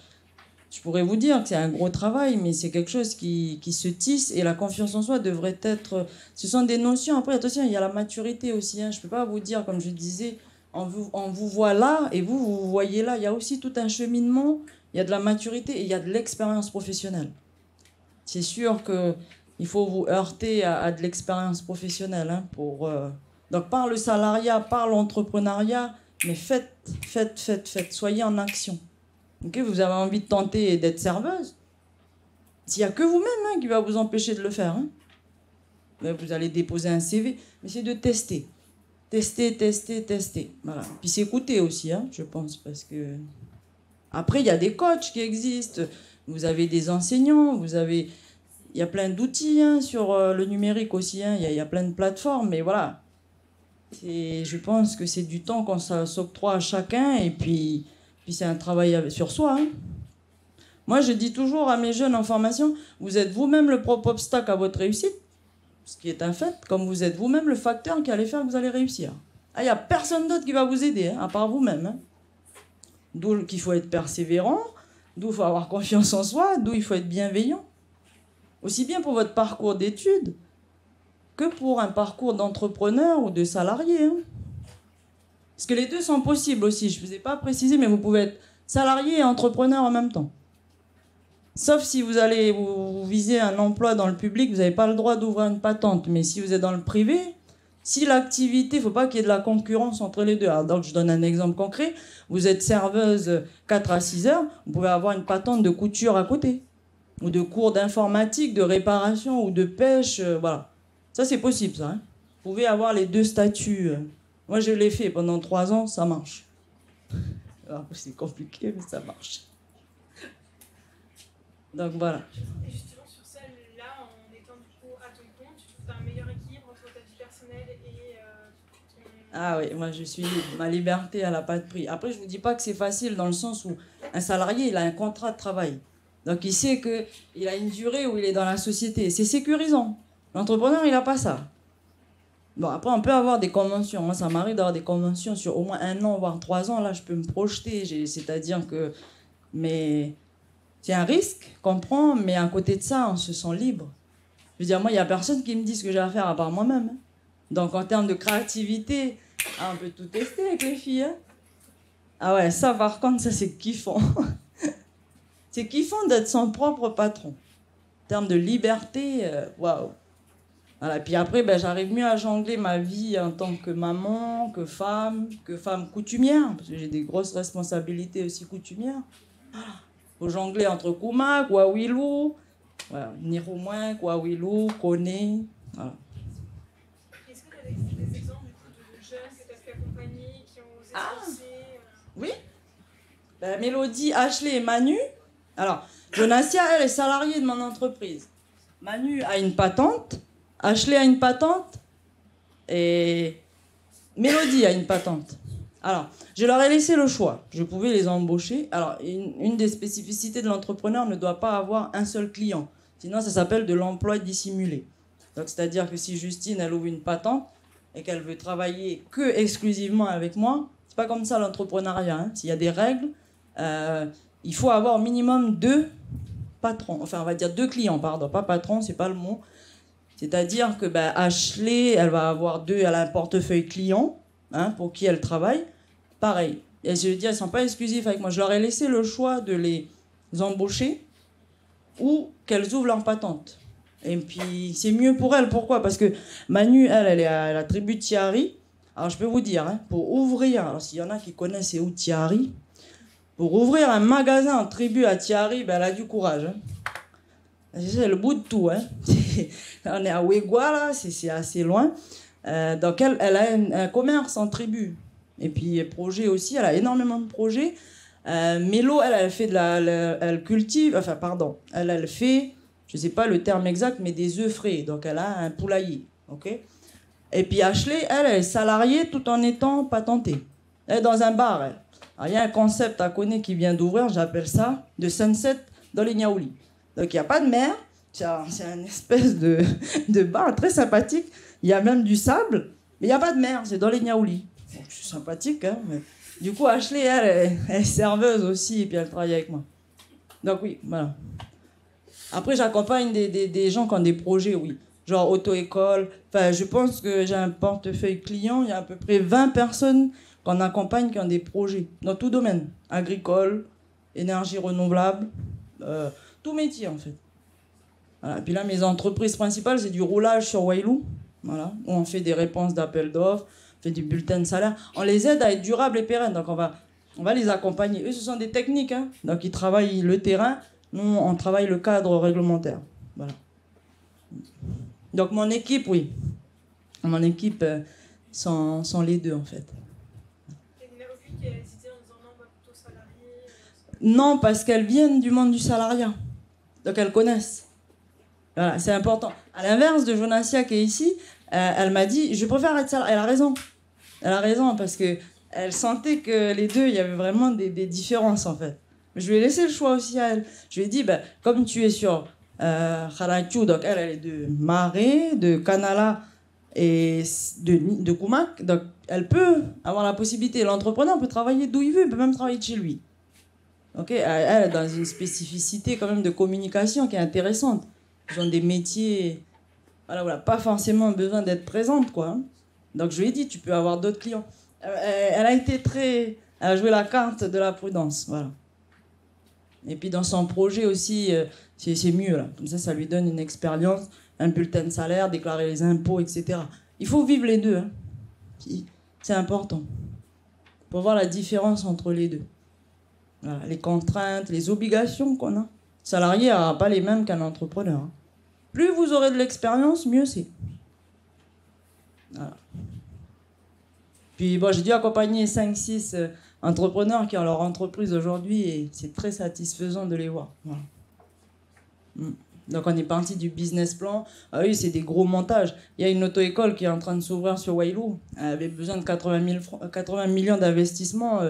Je pourrais vous dire que c'est un gros travail, mais c'est quelque chose qui se tisse et la confiance en soi devrait être... Ce sont des notions. Après, attention, il y a la maturité aussi. Je ne peux pas vous dire, comme je disais, on vous voit là et vous voyez là. Il y a aussi tout un cheminement. Il y a de la maturité et il y a de l'expérience professionnelle. C'est sûr qu'il faut vous heurter à de l'expérience professionnelle. Donc, par le salariat, par l'entrepreneuriat, mais faites. Soyez en action. Okay, vous avez envie de tenter d'être serveuse, s'il n'y a que vous-même qui va vous empêcher de le faire. Vous allez déposer un CV, mais c'est de tester. Tester. Voilà. Puis s'écouter aussi, je pense, parce que... Après, il y a des coachs qui existent, vous avez des enseignants, il y a plein d'outils sur le numérique aussi, il y a plein de plateformes, mais voilà. Je pense que c'est du temps qu'on s'octroie à chacun, et puis c'est un travail sur soi. Moi, je dis toujours à mes jeunes en formation, vous êtes vous-même le propre obstacle à votre réussite, ce qui est un fait, comme vous êtes vous-même le facteur qui allait faire que vous allez réussir. Il n'y a personne d'autre qui va vous aider, à part vous-même. D'où qu'il faut être persévérant, d'où il faut avoir confiance en soi, d'où il faut être bienveillant. Aussi bien pour votre parcours d'études que pour un parcours d'entrepreneur ou de salarié. Parce que les deux sont possibles aussi. Je ne vous ai pas précisé, mais vous pouvez être salarié et entrepreneur en même temps. Sauf si vous allez vous viser un emploi dans le public, vous n'avez pas le droit d'ouvrir une patente. Mais si vous êtes dans le privé, si l'activité, il ne faut pas qu'il y ait de la concurrence entre les deux. Alors, donc, je donne un exemple concret. Vous êtes serveuse 4 à 6 heures, vous pouvez avoir une patente de couture à côté. Ou de cours d'informatique, de réparation ou de pêche. Voilà. Ça, c'est possible, ça. pouvez avoir les deux statuts. Moi, je l'ai fait pendant 3 ans, ça marche. Alors, c'est compliqué, mais ça marche. Donc voilà. Et justement, sur celle-là, en étant du coup à ton compte, tu trouves que tu as un meilleur équilibre entre ta vie personnelle et ton... Ah oui, moi je suis libre. Ma liberté, elle n'a pas de prix. Après, je ne vous dis pas que c'est facile dans le sens où un salarié, il a un contrat de travail. Donc il sait qu'il a une durée où il est dans la société. C'est sécurisant. L'entrepreneur, il n'a pas ça. Bon, après, on peut avoir des conventions. Moi, ça m'arrive d'avoir des conventions sur au moins 1 an, voire 3 ans. Là, je peux me projeter. C'est-à-dire que... Mais c'est un risque qu'on prend, mais à côté de ça, on se sent libre. Je veux dire, moi, il n'y a personne qui me dit ce que j'ai à faire à part moi-même. Hein. Donc, en termes de créativité, on peut tout tester avec les filles. Hein. Ah ouais, ça, par contre, ça, c'est kiffant. C'est kiffant d'être son propre patron. En termes de liberté, waouh. Voilà. Puis après, ben, j'arrive mieux à jongler ma vie en tant que maman, que femme coutumière, parce que j'ai des grosses responsabilités aussi coutumières. Faut jongler entre Koumak, Wawilou, voilà, Niroumoin, Wawilou, Koné. Voilà. Est-ce que tu as des exemples du coup, de jeunes que tu as pu accompagner, qui ont osé se lancer Oui. Ben, Mélodie, Ashley et Manu. Alors, Jonassia, elle est salariée de mon entreprise. Manu a une patente. Ashley a une patente. Et Mélodie a une patente. Alors, je leur ai laissé le choix. Je pouvais les embaucher. Alors, une des spécificités de l'entrepreneur ne doit pas avoir un seul client. Sinon, ça s'appelle de l'emploi dissimulé. Donc, c'est-à-dire que si Justine, elle ouvre une patente et qu'elle veut travailler que exclusivement avec moi, c'est pas comme ça l'entrepreneuriat. Hein. S'il y a des règles, il faut avoir au minimum 2 patrons. Enfin, on va dire 2 clients, pardon. Pas patron, c'est pas le mot. C'est-à-dire que ben, Ashley, elle va avoir elle a un portefeuille client hein, pour qui elle travaille. Pareil. Et je veux dire, ils ne sont pas exclusifs avec moi. Je leur ai laissé le choix de les embaucher ou qu'elles ouvrent leur patente. Et puis, c'est mieux pour elles. Pourquoi? Parce que Manu, elle est à la tribu de Tiari. Alors, je peux vous dire, hein, pour ouvrir, alors s'il y en a qui connaissent c'est où Tiari, pour ouvrir un magasin en tribu à Tiari, ben, elle a du courage. Hein. C'est le bout de tout. Hein. On est à Ouégua, là, c'est assez loin. Donc, elle a un commerce en tribu. Et puis, projet aussi, elle a énormément de projets. Mélo, elle fait elle cultive, enfin, pardon, elle fait, je ne sais pas le terme exact, mais des œufs frais. Donc, elle a un poulailler. OK? Et puis, Ashley, elle est salariée tout en étant patentée. Elle est dans un bar, elle. Alors, il y a un concept à Koné qui vient d'ouvrir, j'appelle ça, de Sunset dans les Niaouli. Donc, il n'y a pas de mer. C'est un espèce de bar très sympathique. Il y a même du sable, mais il n'y a pas de mer. C'est dans les Niaouli. Je suis sympathique, hein. Mais... Du coup, Ashley, elle est serveuse aussi, et puis elle travaille avec moi. Donc, oui, voilà. Après, j'accompagne des gens qui ont des projets, oui. Genre auto-école. Enfin, je pense que j'ai un portefeuille client. Il y a à peu près 20 personnes qu'on accompagne qui ont des projets dans tout domaine. Agricole, énergie renouvelable, tout métier, en fait. Voilà. Puis là, mes entreprises principales, c'est du roulage sur Wailou, voilà, où on fait des réponses d'appel d'offres, on fait du bulletin de salaire. On les aide à être durables et pérennes. Donc, on va les accompagner. Eux, ce sont des techniques. Hein. Donc, ils travaillent le terrain. Nous, on travaille le cadre réglementaire. Voilà. Donc, mon équipe, oui. Mon équipe sont les deux, en fait. Il n'y en a aucune qui a hésité en disant non, on va plutôt salarié. Non, parce qu'elles viennent du monde du salariat. Donc, elles connaissent. Voilà, c'est important. À l'inverse de Jonassia qui est ici, elle m'a dit, je préfère être salariée. Elle a raison. Elle a raison parce qu'elle sentait que les deux, il y avait vraiment des différences, en fait. Mais je lui ai laissé le choix aussi à elle. Je lui ai dit, ben, comme tu es sur Kharachou, donc elle est de Marais, de Kanala et de Koumak, donc elle peut avoir la possibilité. L'entrepreneur peut travailler d'où il veut, il peut même travailler de chez lui. Okay, elle est dans une spécificité quand même de communication qui est intéressante. Ils ont des métiers, voilà, pas forcément besoin d'être présente, quoi. Hein. Donc je lui ai dit, tu peux avoir d'autres clients. Elle a été elle a joué la carte de la prudence, voilà. Et puis dans son projet aussi, c'est mieux, là. Comme ça lui donne une expérience, un bulletin de salaire, déclarer les impôts, etc. Il faut vivre les deux, hein. C'est important. Pour voir la différence entre les deux. Voilà, les contraintes, les obligations qu'on a. Le salarié n'aura pas les mêmes qu'un entrepreneur. Hein. Plus vous aurez de l'expérience, mieux c'est. Voilà. Puis bon, j'ai dû accompagner 5-6 entrepreneurs qui ont leur entreprise aujourd'hui et c'est très satisfaisant de les voir. Voilà. Donc on est parti du business plan. Ah oui, c'est des gros montages. Il y a une auto-école qui est en train de s'ouvrir sur Wailou. Elle avait besoin de 80 millions d'investissements.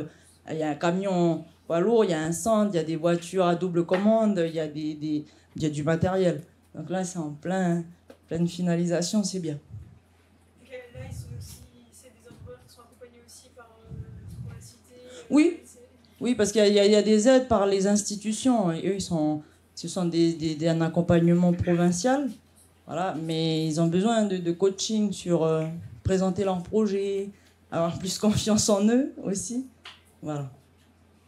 Il y a un camion poids lourd, il y a un centre, il y a des voitures à double commande, il y a, il y a du matériel. Donc là, c'est en pleine finalisation, c'est bien. Là, ils sont aussi, c'est des entrepreneurs qui sont accompagnés aussi par la cité. Oui, oui, parce qu'il y a des aides par les institutions. Et eux, ce sont un accompagnement provincial. Voilà, mais ils ont besoin de coaching sur présenter leur projet, avoir plus confiance en eux aussi. Voilà.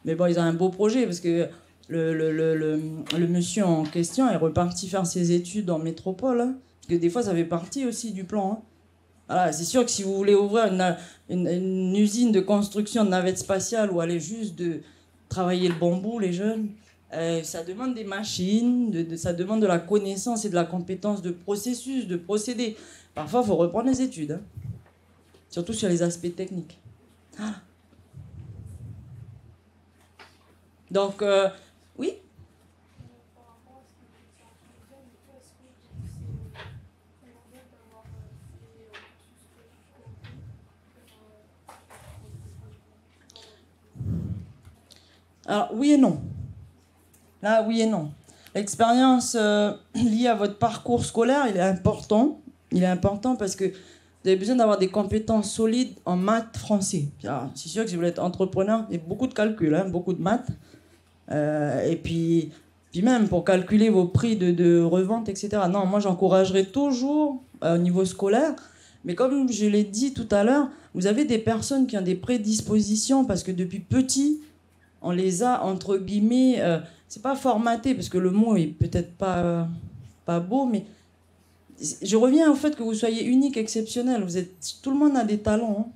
Mais bon, ils ont un beau projet parce que le monsieur en question est reparti faire ses études en métropole. Hein, parce que des fois, ça fait partie aussi du plan. Hein. Voilà, c'est sûr que si vous voulez ouvrir une usine de construction de navettes spatiales ou aller juste de travailler le bambou, les jeunes, ça demande des machines, ça demande de la connaissance et de la compétence de processus, de procédés. Parfois, il faut reprendre les études, hein, surtout sur les aspects techniques. Ah. Donc, oui. Alors, oui et non. Là, oui et non. L'expérience liée à votre parcours scolaire, il est important. Il est important parce que vous avez besoin d'avoir des compétences solides en maths, français. C'est sûr que si vous voulez être entrepreneur, il y a beaucoup de calculs, hein, beaucoup de maths. Et puis même pour calculer vos prix de revente, etc. Non, moi, j'encouragerais toujours au niveau scolaire. Mais comme je l'ai dit tout à l'heure, vous avez des personnes qui ont des prédispositions parce que depuis petit, on les a, entre guillemets, c'est pas formaté, parce que le mot est peut-être pas beau, mais je reviens au fait que vous soyez unique, exceptionnel. Tout le monde a des talents. Hein.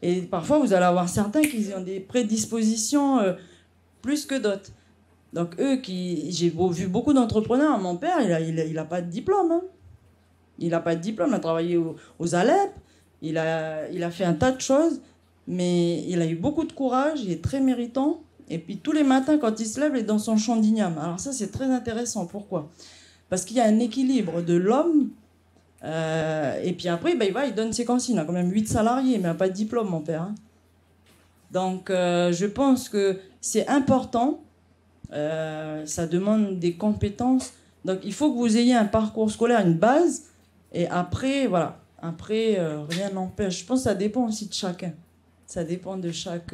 Et parfois, vous allez avoir certains qui ont des prédispositions plus que d'autres. Donc j'ai vu beaucoup d'entrepreneurs. Mon père, il a pas de diplôme. Hein. Il n'a pas de diplôme, il a travaillé aux Alep, il a fait un tas de choses, mais il a eu beaucoup de courage, il est très méritant. Et puis tous les matins, quand il se lève, il est dans son champ d'igname. Alors ça, c'est très intéressant. Pourquoi ? Parce qu'il y a un équilibre de l'homme, et puis après, il donne ses consignes. Il a quand même 8 salariés, mais il n'a pas de diplôme, mon père. Hein. Donc, je pense que c'est important. Ça demande des compétences. Donc, il faut que vous ayez un parcours scolaire, une base. Et après, voilà. Après, rien n'empêche. Je pense que ça dépend aussi de chacun. Ça dépend de chaque...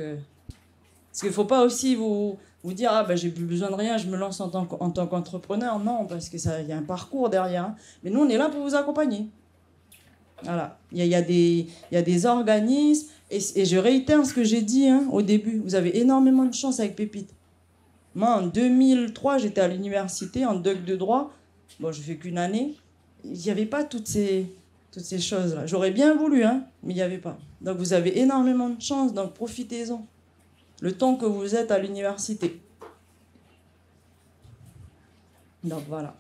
Parce qu'il ne faut pas aussi vous dire « Ah, j'ai plus besoin de rien, je me lance en tant qu'entrepreneur ». Non, parce qu'il y a un parcours derrière. Hein. Mais nous, on est là pour vous accompagner. Voilà. Il y a des organismes. Et je réitère ce que j'ai dit au début. Vous avez énormément de chance avec Pépite. Moi, en 2003, j'étais à l'université en doc de droit. Bon, je fais qu'une année. Il n'y avait pas toutes ces choses-là. J'aurais bien voulu, mais il n'y avait pas. Donc, vous avez énormément de chance, donc profitez-en. Le temps que vous êtes à l'université. Donc, voilà.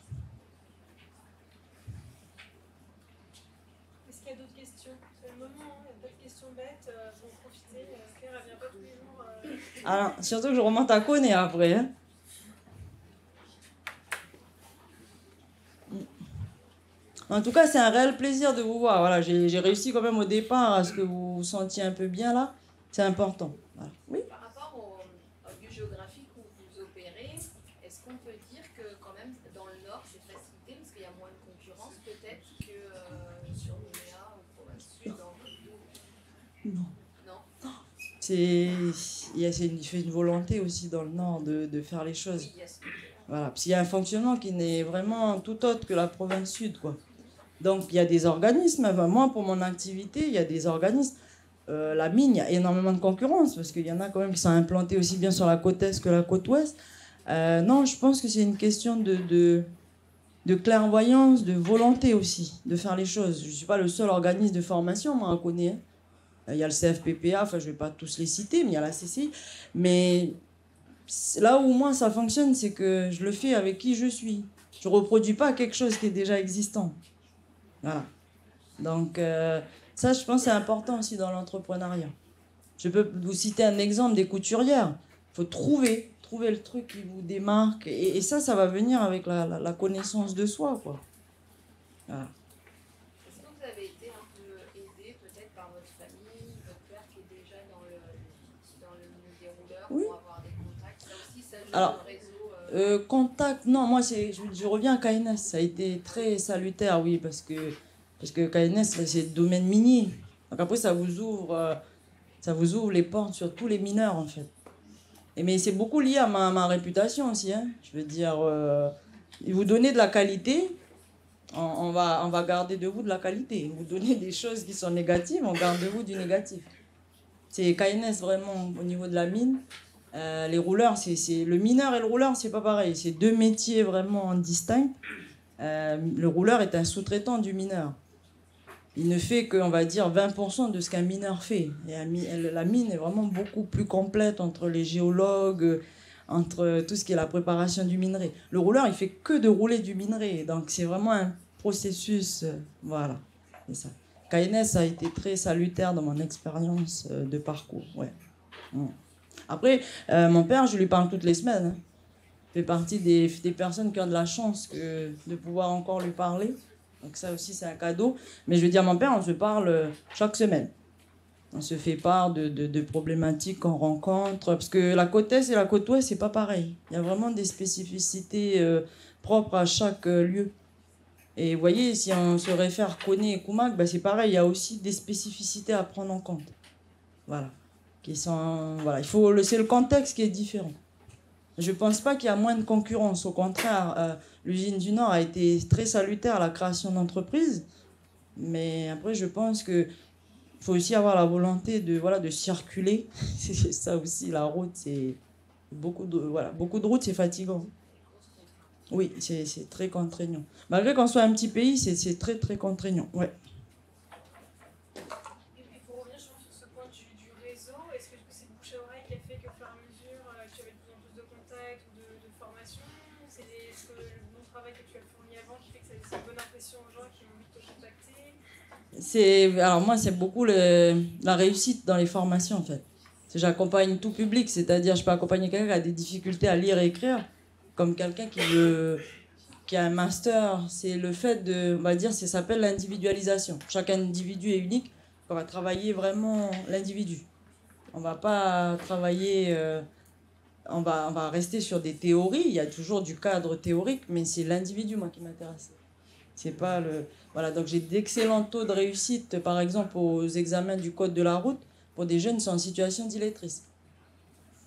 Est-ce qu'il y a d'autres questions ? C'est le moment, il y a d'autres questions bêtes, pour en profiter. Claire, elle vient pas tous les jours. Alors, surtout que je remonte à Cône après. Hein. En tout cas, c'est un réel plaisir de vous voir. Voilà, j'ai réussi quand même au départ à ce que vous vous sentiez un peu bien là. C'est important. Voilà. Oui. Par rapport au lieu géographique où vous opérez, est-ce qu'on peut dire que quand même dans le Nord c'est facilité parce qu'il y a moins de concurrence peut-être que sur Nouméa ou Province Sud Non. Non. C'est une volonté aussi dans le Nord de faire les choses. Oui, yes. Voilà, parce qu'il y a un fonctionnement qui n'est vraiment tout autre que la province Sud, quoi. Donc il y a des organismes. Enfin, moi, pour mon activité, il y a des organismes. La mine, il y a énormément de concurrence parce qu'il y en a quand même qui sont implantés aussi bien sur la côte est que la côte ouest. Non, je pense que c'est une question de clairvoyance, de volonté aussi, de faire les choses. Je ne suis pas le seul organisme de formation, moi, on connaît. Il y a le CFPPA, enfin, je ne vais pas tous les citer, mais il y a la CCI. Mais là où moi ça fonctionne, c'est que je le fais avec qui je suis. Je ne reproduis pas quelque chose qui est déjà existant. Voilà. Donc, Ça, je pense que c'est important aussi dans l'entrepreneuriat. Je peux vous citer un exemple des couturières. Il faut trouver le truc qui vous démarque. Et ça va venir avec la connaissance de soi, quoi. Voilà. Est-ce que vous avez été un peu aidé peut-être par votre famille, votre père qui est déjà dans le milieu des rouleurs Oui. pour avoir des contacts? Ça aussi, ça joue Alors, le réseau. contact, non, moi je reviens à KNS, ça a été très salutaire, oui, parce que KNS, c'est le domaine minier. Donc après, ça vous ouvre les portes sur tous les mineurs, en fait. Mais c'est beaucoup lié à ma réputation aussi, hein. Je veux dire, vous donnez de la qualité, on va garder de vous de la qualité. Vous donnez des choses qui sont négatives, on garde de vous du négatif. C'est KNS vraiment au niveau de la mine. Les rouleurs, le mineur et le rouleur, c'est pas pareil. C'est deux métiers vraiment distincts. Le rouleur est un sous-traitant du mineur. Il ne fait que, on va dire, 20% de ce qu'un mineur fait. Et la mine est vraiment beaucoup plus complète entre les géologues, entre tout ce qui est la préparation du minerai. Le rouleur, il fait que de rouler du minerai. Donc, c'est vraiment un processus. Voilà, c'est ça. KNS a été très salutaire dans mon expérience de parcours. Ouais. Après, mon père, je lui parle toutes les semaines. Hein. Il fait partie des personnes qui ont de la chance de pouvoir encore lui parler. Donc ça aussi, c'est un cadeau. Mais je veux dire, mon père, on se parle chaque semaine. On se fait part de problématiques qu'on rencontre. Parce que la côte Est et la côte Ouest, c'est pas pareil. Il y a vraiment des spécificités propres à chaque lieu. Et vous voyez, si on se réfère Koné et Koumak, ben c'est pareil. Il y a aussi des spécificités à prendre en compte. Voilà. C'est le contexte qui est différent. Je ne pense pas qu'il y a moins de concurrence. Au contraire, l'usine du Nord a été très salutaire à la création d'entreprises. Mais après, je pense qu'il faut aussi avoir la volonté de circuler. C'est ça aussi, la route, c'est beaucoup de routes, c'est fatigant. Oui, c'est très contraignant. Malgré qu'on soit un petit pays, c'est très, très contraignant. Ouais. Et pour revenir sur ce point du réseau, est-ce que c'est le bouche à oreille qui a fait que, au fur et à mesure, tu avais de plus en plus de contacts ou de formations? Est-ce que le bon travail que tu as fourni avant qui fait que ça laisse une bonne impression aux gens qui ont envie de te contacter? Alors moi, c'est beaucoup la réussite dans les formations, en fait. J'accompagne tout public, c'est-à-dire je peux accompagner quelqu'un qui a des difficultés à lire et écrire, comme quelqu'un qui a un master. C'est le fait on va dire, ça s'appelle l'individualisation. Chaque individu est unique. On va travailler vraiment l'individu. On va pas travailler, on va rester sur des théories. Il y a toujours du cadre théorique, mais c'est l'individu, moi, qui m'intéresse. C'est pas voilà, donc j'ai d'excellents taux de réussite, par exemple, aux examens du code de la route pour des jeunes qui sont en situation d'illettrisme.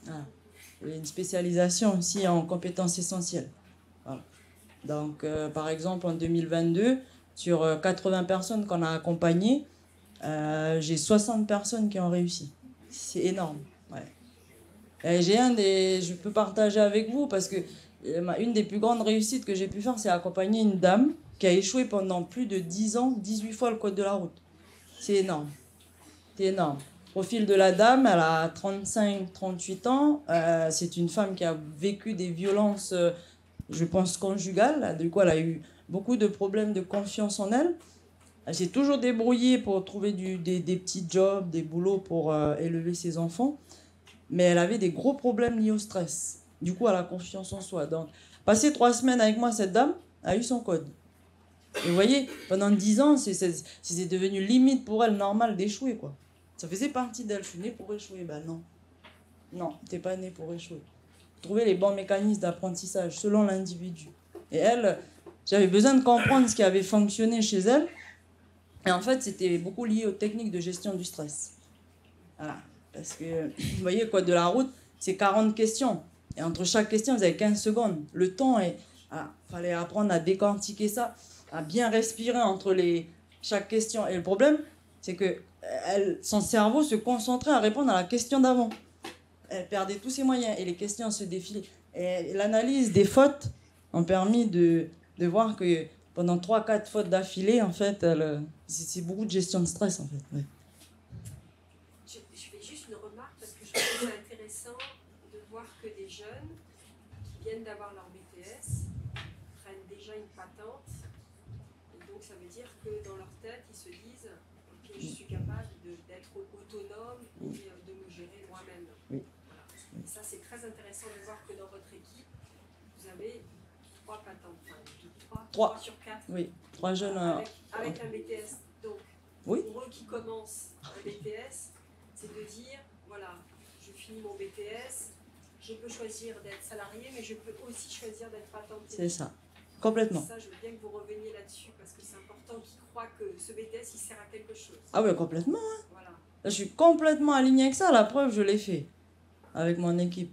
Voilà. Il y a une spécialisation aussi en compétences essentielles. Voilà. Donc, par exemple, en 2022, sur 80 personnes qu'on a accompagnées, j'ai 60 personnes qui ont réussi. C'est énorme. Ouais. Et je peux partager avec vous parce que une des plus grandes réussites que j'ai pu faire, c'est accompagner une dame qui a échoué pendant plus de 10 ans, 18 fois le code de la route. C'est énorme. C'est énorme. Profil de la dame, elle a 35-38 ans. C'est une femme qui a vécu des violences, je pense, conjugales. Du coup, elle a eu beaucoup de problèmes de confiance en elle. Elle s'est toujours débrouillée pour trouver des petits jobs, des boulots pour élever ses enfants. Mais elle avait des gros problèmes liés au stress. Du coup, elle a confiance en soi. Donc, passer 3 semaines avec moi, cette dame a eu son code. Et vous voyez, pendant 10 ans, c'est devenu limite pour elle normal d'échouer, quoi. Ça faisait partie d'elle. Je suis née pour échouer. Ben non. Non, t'es pas née pour échouer. Trouver les bons mécanismes d'apprentissage selon l'individu. Et elle, j'avais besoin de comprendre ce qui avait fonctionné chez elle. Et en fait, c'était beaucoup lié aux techniques de gestion du stress. Voilà. Parce que, vous voyez, code de la route, c'est 40 questions. Et entre chaque question, vous avez 15 secondes. Le temps est... Voilà. Fallait apprendre à décortiquer ça, à bien respirer entre chaque question. Et le problème, c'est que son cerveau se concentrait à répondre à la question d'avant. Elle perdait tous ses moyens et les questions se défilaient. Et l'analyse des fautes ont permis de voir que pendant 3-4 fautes d'affilée, en fait, c'est beaucoup de gestion de stress, en fait. Ouais. Je fais juste une remarque parce que je trouve ça intéressant de voir que des jeunes qui viennent d'avoir leur BTS prennent déjà une patente. Et donc ça veut dire que dans leur tête, ils se disent « Ok, que je suis capable d'être autonome et de me gérer moi-même. Oui. Voilà. Et ça, c'est très intéressant de voir que dans votre équipe, vous avez 3 patentes, enfin 3 sur 4. Oui, 3 jeunes. Avec un BTS. Donc, oui. pour eux qui commencent un BTS, c'est de dire, voilà, je finis mon BTS, je peux choisir d'être salarié, mais je peux aussi choisir d'être patenté. C'est ça, complètement. Ça, je veux bien que vous reveniez là-dessus, parce que c'est important qu'ils croient que ce BTS, il sert à quelque chose. Ah oui, complètement. Hein. Voilà. Je suis complètement alignée avec ça, la preuve, je l'ai fait avec mon équipe.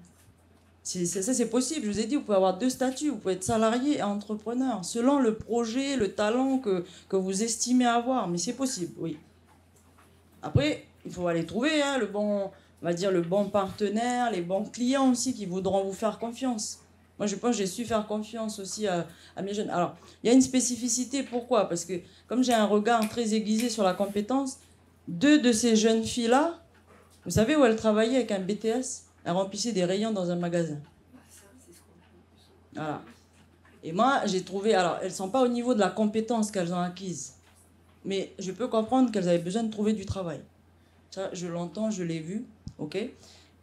Ça, c'est possible. Je vous ai dit, vous pouvez avoir 2 statuts. Vous pouvez être salarié et entrepreneur, selon le projet, le talent que vous estimez avoir. Mais c'est possible, oui. Après, il faut aller trouver hein, le bon partenaire, les bons clients aussi qui voudront vous faire confiance. Moi, je pense que j'ai su faire confiance aussi à mes jeunes. Alors, il y a une spécificité. Pourquoi? Parce que comme j'ai un regard très aiguisé sur la compétence, 2 de ces jeunes filles-là, vous savez où elles travaillaient avec un BTS? Elles remplissaient des rayons dans un magasin. Voilà. Et moi, j'ai trouvé... Alors, elles ne sont pas au niveau de la compétence qu'elles ont acquise. Mais je peux comprendre qu'elles avaient besoin de trouver du travail. Ça, je l'entends, je l'ai vu. OK?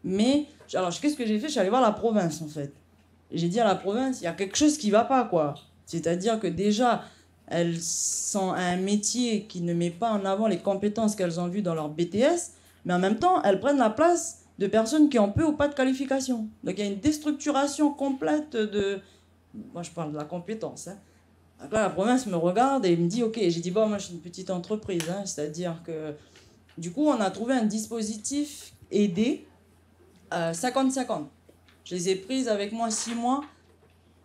Mais, alors, qu'est-ce que j'ai fait? Je suis allée voir la province, en fait. Et j'ai dit à la province, il y a quelque chose qui ne va pas, quoi. C'est-à-dire que déjà, elles sont à un métier qui ne met pas en avant les compétences qu'elles ont vues dans leur BTS, mais en même temps, elles prennent la place de personnes qui ont peu ou pas de qualification. Donc il y a une déstructuration complète de... Moi je parle de la compétence. Hein. Donc là la province me regarde et me dit ok, j'ai dit bon moi je suis une petite entreprise, hein, c'est-à-dire que du coup on a trouvé un dispositif aidé 50-50. Je les ai prises avec moi 6 mois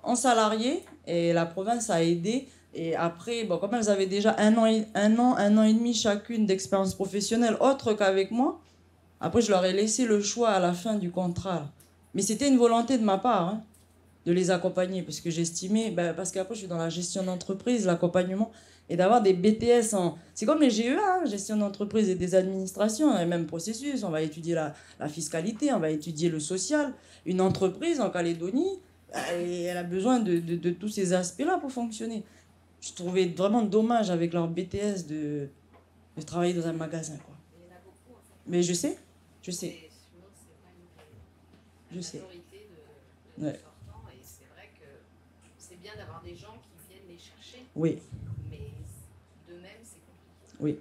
en salarié et la province a aidé. Et après, bon, comme elles avaient déjà un an et demi chacune d'expérience professionnelle autre qu'avec moi, après, je leur ai laissé le choix à la fin du contrat. Mais c'était une volonté de ma part, hein, de les accompagner, parce que j'estimais, parce qu'après, je suis dans la gestion d'entreprise, l'accompagnement, et d'avoir des BTS en... C'est comme les GEA, hein, gestion d'entreprise et des administrations, on a le même processus, on va étudier la fiscalité, on va étudier le social. Une entreprise en Calédonie, elle a besoin de tous ces aspects-là pour fonctionner. Je trouvais vraiment dommage avec leur BTS de travailler dans un magasin, quoi. Il y en a beaucoup, en fait. Mais je sais. Je sais. Et sinon, c'est pas une majorité de Ouais. sortants. Et c'est vrai que c'est bien d'avoir des gens qui viennent les chercher. Oui. Mais de même, c'est compliqué. Oui.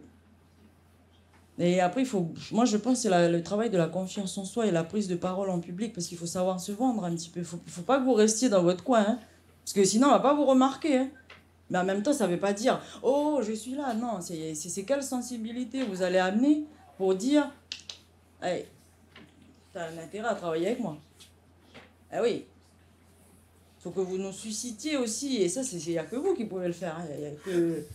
Et après, moi, je pense que c'est le travail de la confiance en soi et la prise de parole en public, parce qu'il faut savoir se vendre un petit peu. Il faut pas que vous restiez dans votre coin, hein, parce que sinon, on va pas vous remarquer. Hein. Mais en même temps, ça veut pas dire « Oh, je suis là ». Non, c'est quelle sensibilité vous allez amener pour dire « Hey, t'as un intérêt à travailler avec moi ». Ah oui. Il faut que vous nous suscitiez aussi, et ça, il n'y a que vous qui pouvez le faire. Il n'y a que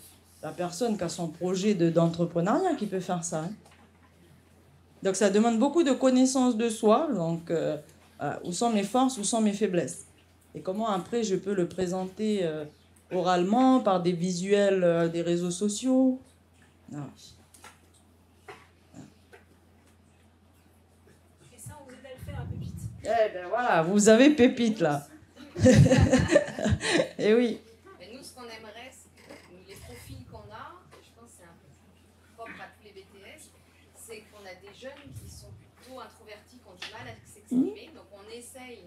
la personne qui a son projet d'entrepreneuriat qui peut faire ça. Hein. Donc ça demande beaucoup de connaissance de soi. Donc, voilà, où sont mes forces, où sont mes faiblesses. Et comment après je peux le présenter oralement, par des visuels des réseaux sociaux. Voilà. Et ça, on vous aide à le faire à Pépite. Eh ben voilà, vous avez Pépite là. Et oui. Mais nous, ce qu'on aimerait, c'est que les profils qu'on a, je pense que c'est un peu propre à tous les BTS, c'est qu'on a des jeunes qui sont plutôt introvertis, qui ont du mal à s'exprimer. Donc on essaye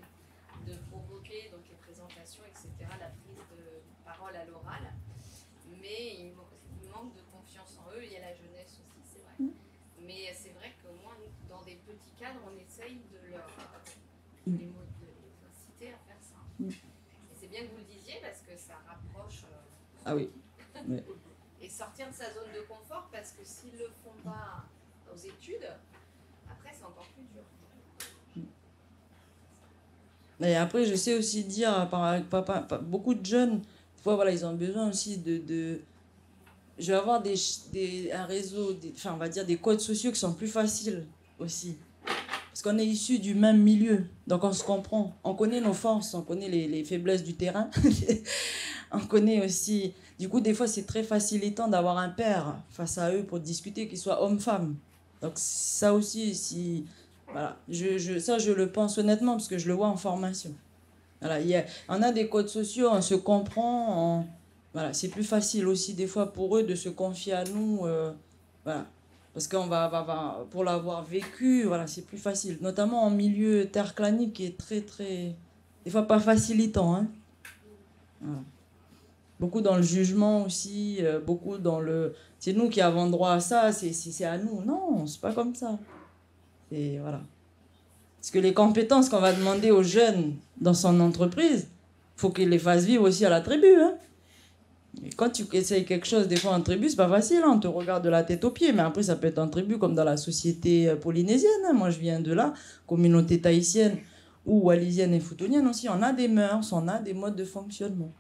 de provoquer donc, les présentations, etc., la prise de parole à l'oral. Mais il manque de confiance en eux. Il y a la jeunesse aussi, c'est vrai. Mais c'est vrai que moi, dans des petits cadres, on essaye de les inciter à faire ça. Et c'est bien que vous le disiez parce que ça rapproche. Ah oui. Ouais. Et sortir de sa zone de confort parce que s'ils ne le font pas aux études, après c'est encore plus dur. Et après, je sais aussi dire, beaucoup de jeunes, des fois, voilà, ils ont besoin aussi de je vais avoir un réseau, on va dire des codes sociaux qui sont plus faciles aussi. Parce qu'on est issus du même milieu, donc on se comprend. On connaît nos forces, on connaît les faiblesses du terrain. On connaît aussi... Du coup, des fois, c'est très facilitant d'avoir un père face à eux pour discuter, qu'il soit homme-femme. Donc ça aussi, si... Voilà. Ça, je le pense honnêtement, parce que je le vois en formation. Voilà, on a des codes sociaux, on se comprend. Voilà, c'est plus facile aussi, des fois, pour eux de se confier à nous. Voilà. Parce qu'on pour l'avoir vécu, voilà, c'est plus facile. Notamment en milieu terre-clanique qui est très, très... Des fois pas facilitant. Hein. Voilà. Beaucoup dans le jugement aussi, beaucoup dans le... C'est nous qui avons droit à ça, c'est à nous. Non, c'est pas comme ça. Et voilà. Parce que les compétences qu'on va demander aux jeunes dans son entreprise, il faut qu'ils les fassent vivre aussi à la tribu. Hein. Et quand tu essayes quelque chose, des fois en tribu, c'est pas facile, hein, on te regarde de la tête aux pieds, mais après ça peut être en tribu comme dans la société polynésienne. Hein. Moi je viens de là, communauté tahitienne ou wallisienne et futunienne aussi, on a des mœurs, on a des modes de fonctionnement.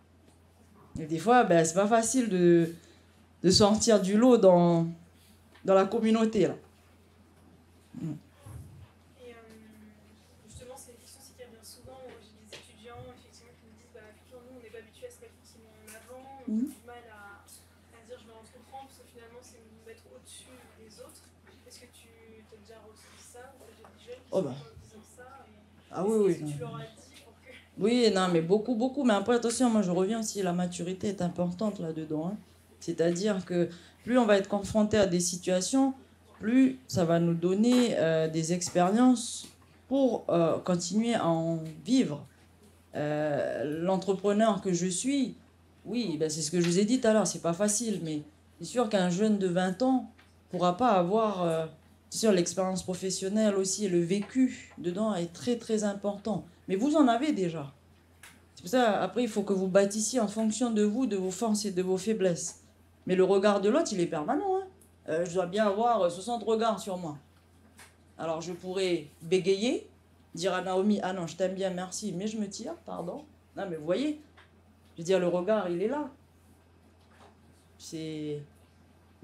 Et des fois, ben, c'est pas facile de sortir du lot dans la communauté. Là. Et justement, c'est une question qui revient souvent. J'ai des étudiants effectivement, qui me disent effectivement, nous, on n'est pas habitués à se mettre forcément en avant. On a du mal à dire je vais entreprendre, parce que finalement, c'est nous mettre au-dessus des autres. Est-ce que tu as déjà ressenti ça? Ou tu as déjà des jeunes qui disent ça Ah oui, oui. Est-ce que tu leur as dit pour que... Oui, non, mais beaucoup, beaucoup. Mais après, attention, moi je reviens aussi, la maturité est importante là-dedans. Hein. C'est-à-dire que plus on va être confronté à des situations, plus ça va nous donner des expériences pour continuer à en vivre. L'entrepreneur que je suis, oui, ben c'est ce que je vous ai dit tout à l'heure, c'est pas facile, mais c'est sûr qu'un jeune de 20 ans ne pourra pas avoir... c'est sûr, l'expérience professionnelle aussi et le vécu dedans est très, très important. Mais vous en avez déjà. C'est pour ça, après, il faut que vous bâtissiez en fonction de vous, de vos forces et de vos faiblesses. Mais le regard de l'autre, il est permanent. Hein. Je dois bien avoir 60 regards sur moi. Alors, je pourrais bégayer, dire à Naomi, ah non, je t'aime bien, merci, mais je me tire, pardon. Non, mais vous voyez, je veux dire, le regard, il est là.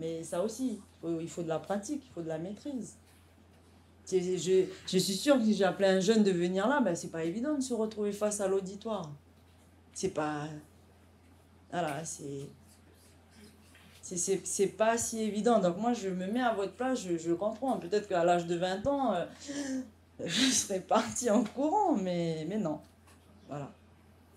Mais ça aussi, il faut de la pratique, il faut de la maîtrise. Je suis sûre que si j'ai appelé un jeune de venir là, ben, c'est pas évident de se retrouver face à l'auditoire. C'est pas... Voilà, c'est pas si évident. Donc moi, je me mets à votre place, je comprends. Peut-être qu'à l'âge de 20 ans, je serais partie en courant, mais non. Voilà.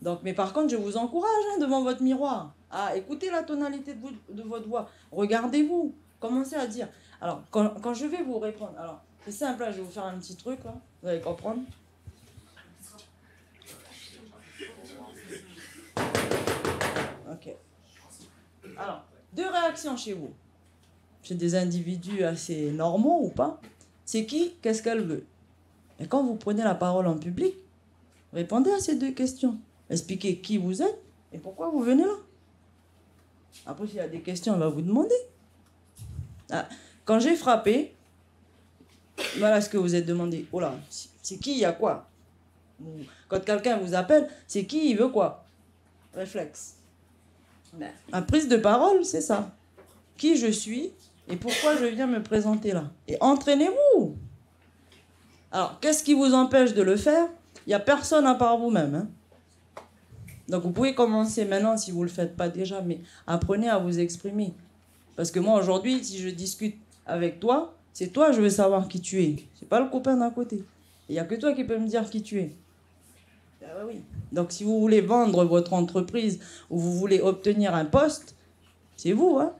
Donc, mais par contre, je vous encourage hein, devant votre miroir. À écouter la tonalité de votre voix. Regardez-vous. Commencez à dire. Alors, quand je vais vous répondre... Alors, c'est simple, là, je vais vous faire un petit truc, là. Vous allez comprendre. Ok. Alors, 2 réactions chez vous. Chez des individus assez normaux ou pas. C'est qui, qu'est-ce qu'elle veut. Et quand vous prenez la parole en public, répondez à ces 2 questions. Expliquez qui vous êtes et pourquoi vous venez là. Après, s'il y a des questions, on va vous demander. Ah, quand j'ai frappé, voilà ce que vous êtes demandé. Oh là, c'est qui, il y a quoi? Quand quelqu'un vous appelle, c'est qui, il veut quoi? Réflexe. Ma prise de parole, c'est ça. Qui je suis et pourquoi je viens me présenter là. Et entraînez-vous. Alors, qu'est-ce qui vous empêche de le faire? Il n'y a personne à part vous-même. Hein. Donc, vous pouvez commencer maintenant si vous ne le faites pas déjà, mais apprenez à vous exprimer. Parce que moi, aujourd'hui, si je discute avec toi, c'est toi, je veux savoir qui tu es. C'est pas le copain d'à côté. Il n'y a que toi qui peux me dire qui tu es. Ah oui. Donc, si vous voulez vendre votre entreprise ou vous voulez obtenir un poste, c'est vous, hein?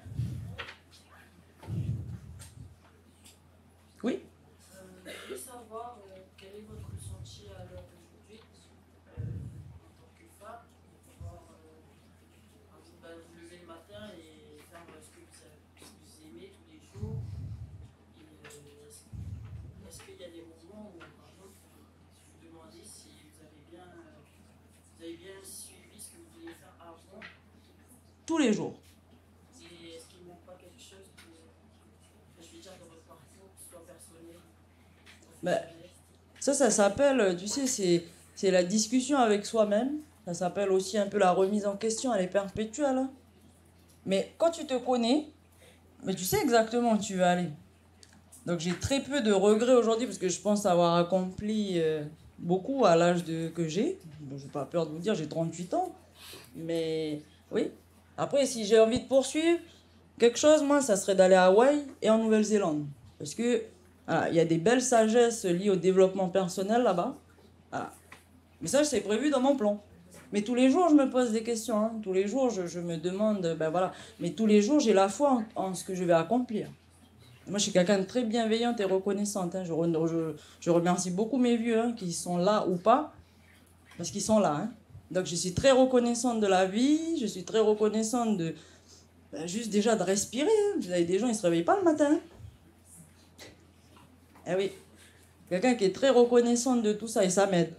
Oui? Je veux savoir quel est votre ressenti à l'heure d'aujourd'hui en tant que femme, pouvoir vous lever le matin et faire ce que vous aimez tous les jours. Est-ce qu'il y a des moments où, par exemple, je vous demandais si vous avez bien suivi ce que vous vouliez faire avant? Tous les jours. Est-ce qu'il ne manque pas quelque chose je veux dire, dans votre parcours, que ce soit personnel? Ben, ça s'appelle, tu sais, c'est la discussion avec soi-même. Ça s'appelle aussi un peu la remise en question, elle est perpétuelle. Hein. Mais quand tu te connais, mais tu sais exactement où tu veux aller. Donc j'ai très peu de regrets aujourd'hui parce que je pense avoir accompli beaucoup à l'âge que j'ai. Je n'ai pas peur de vous dire, j'ai 38 ans. Mais oui. Après, si j'ai envie de poursuivre quelque chose, moi, ça serait d'aller à Hawaï et en Nouvelle-Zélande. Parce que voilà, il y a des belles sagesses liées au développement personnel là-bas. Voilà. Mais ça, c'est prévu dans mon plan. Mais tous les jours, je me pose des questions. Hein. Tous les jours, je me demande, ben voilà. Mais tous les jours, j'ai la foi en ce que je vais accomplir. Moi, je suis quelqu'un de très bienveillante et reconnaissante. Hein. Je remercie beaucoup mes vieux hein, qui sont là ou pas, parce qu'ils sont là. Hein. Donc, je suis très reconnaissante de la vie, je suis très reconnaissante de juste déjà de respirer. Hein. Vous avez des gens, ils ne se réveillent pas le matin. Hein. Eh oui, quelqu'un qui est très reconnaissante de tout ça et ça m'aide.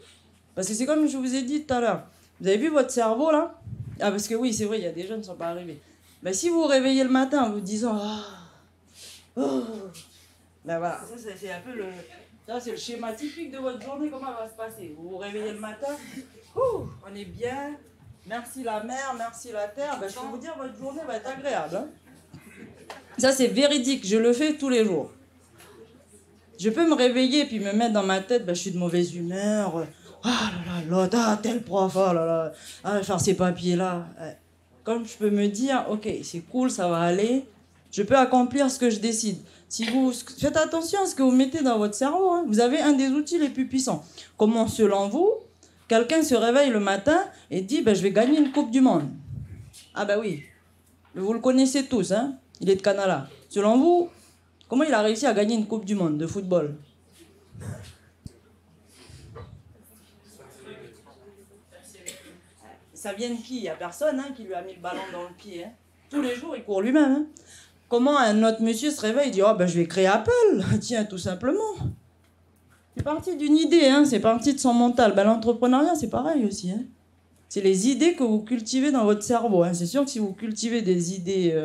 Parce que c'est comme je vous ai dit tout à l'heure. Vous avez vu votre cerveau là? Ah, parce que oui, c'est vrai, il y a des gens qui ne sont pas arrivés. Mais si vous vous réveillez le matin en vous disant oh, ben voilà, ça c'est un peu le. Ça, c'est le schéma typique de votre journée, comment elle va se passer. Vous vous réveillez le matin, on est bien, merci la mer, merci la terre. Ben, je peux vous dire, votre journée va être agréable. Hein. Ça, c'est véridique, je le fais tous les jours. Je peux me réveiller et puis me mettre dans ma tête, ben, je suis de mauvaise humeur. Ah là là, tel prof, oh là là, ah, faire ces papiers-là. Comme je peux me dire, ok, c'est cool, ça va aller, je peux accomplir ce que je décide. Si vous faites attention à ce que vous mettez dans votre cerveau, hein, vous avez un des outils les plus puissants. Comment, selon vous, quelqu'un se réveille le matin et dit, ben, je vais gagner une Coupe du Monde. Ah ben oui, vous le connaissez tous, hein, il est de Canada. Selon vous, comment il a réussi à gagner une Coupe du Monde de football? Ça vient de qui? Il n'y a personne hein, qui lui a mis le ballon dans le pied. Hein. Tous les jours, il court lui-même. Hein. Comment un autre monsieur se réveille et dit « Oh, ben, je vais créer Apple. » Tiens, tout simplement. C'est parti d'une idée, hein. C'est parti de son mental. Ben, l'entrepreneuriat, c'est pareil aussi. Hein. C'est les idées que vous cultivez dans votre cerveau. Hein. C'est sûr que si vous cultivez des idées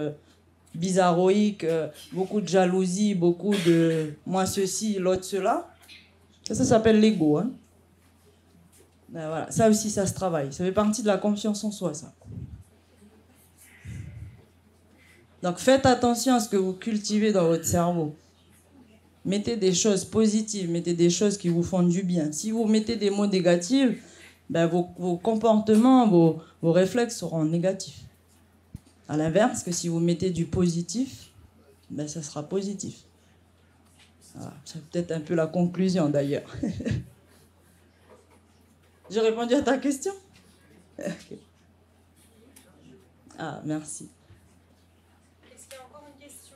bizarroïques, beaucoup de jalousie, beaucoup de « moi ceci, l'autre cela », ça s'appelle l'ego. Hein. Ben voilà, ça aussi, ça se travaille. Ça fait partie de la confiance en soi, ça. Donc, faites attention à ce que vous cultivez dans votre cerveau. Mettez des choses positives, mettez des choses qui vous font du bien. Si vous mettez des mots négatifs, ben vos comportements, vos réflexes seront négatifs. À l'inverse, que si vous mettez du positif, ben ça sera positif. Voilà. C'est peut-être un peu la conclusion, d'ailleurs. J'ai répondu à ta question? Okay. Ah, merci. Est-ce qu'il y a encore une question?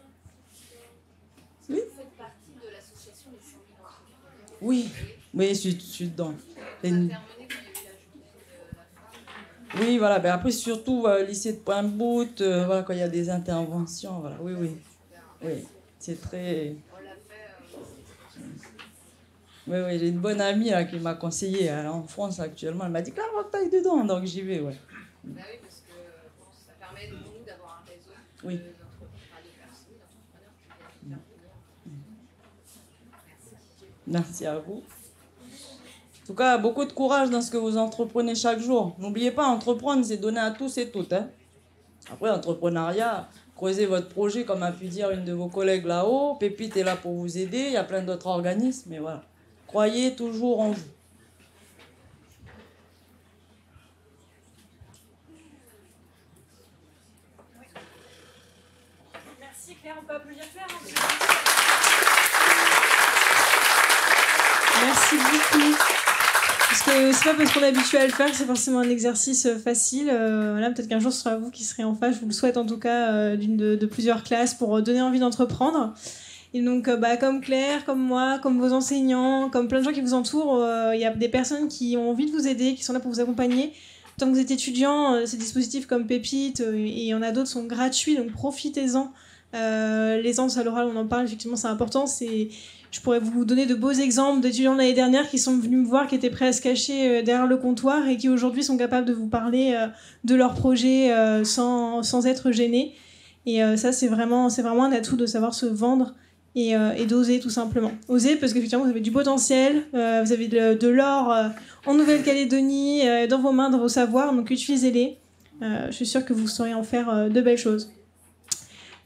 Oui. Vous faites partie de l'association des 100 000 entrepreneurs? Oui, oui, je suis dedans. Oui, voilà. Ben après, surtout lycée de Pointe-Boute, voilà, quand il y a des interventions. Voilà. Oui, oui. Oui, c'est très... Oui, oui, j'ai une bonne amie là, qui m'a conseillé. Elle est en France actuellement. Elle m'a dit, Clara, tu ailles dedans. Donc j'y vais, ouais. Bah oui, parce que bon, ça permet de nous d'avoir un réseau oui. de personnes, d'entrepreneurs qui viennent intervenir. Merci à vous. En tout cas, beaucoup de courage dans ce que vous entreprenez chaque jour. N'oubliez pas, entreprendre, c'est donner à tous et toutes. Hein. Après, entrepreneuriat, creusez votre projet, comme a pu dire une de vos collègues là-haut. Pépite est là pour vous aider. Il y a plein d'autres organismes, mais voilà. Croyez toujours en vous. Merci Claire, on peut applaudir Claire. Merci beaucoup. Parce que c'est pas parce qu'on est habitué à le faire que c'est forcément un exercice facile. Voilà, peut-être qu'un jour ce sera vous qui serez en face. Je vous le souhaite en tout cas d'une de plusieurs classes pour donner envie d'entreprendre. Et donc, comme Claire, comme moi, comme vos enseignants, comme plein de gens qui vous entourent, il y a des personnes qui ont envie de vous aider, qui sont là pour vous accompagner. Tant que vous êtes étudiant, ces dispositifs comme Pépite, et il y en a d'autres, sont gratuits, donc profitez-en. L'aisance à l'oral, on en parle, effectivement, c'est important. Je pourrais vous donner de beaux exemples d'étudiants de l'année dernière qui sont venus me voir, qui étaient prêts à se cacher derrière le comptoir et qui aujourd'hui sont capables de vous parler de leur projet sans être gênés. Et ça, c'est vraiment un atout de savoir se vendre et d'oser tout simplement. Oser parce qu'effectivement vous avez du potentiel, vous avez de l'or en Nouvelle-Calédonie, dans vos mains, dans vos savoirs, donc utilisez-les. Je suis sûre que vous saurez en faire de belles choses.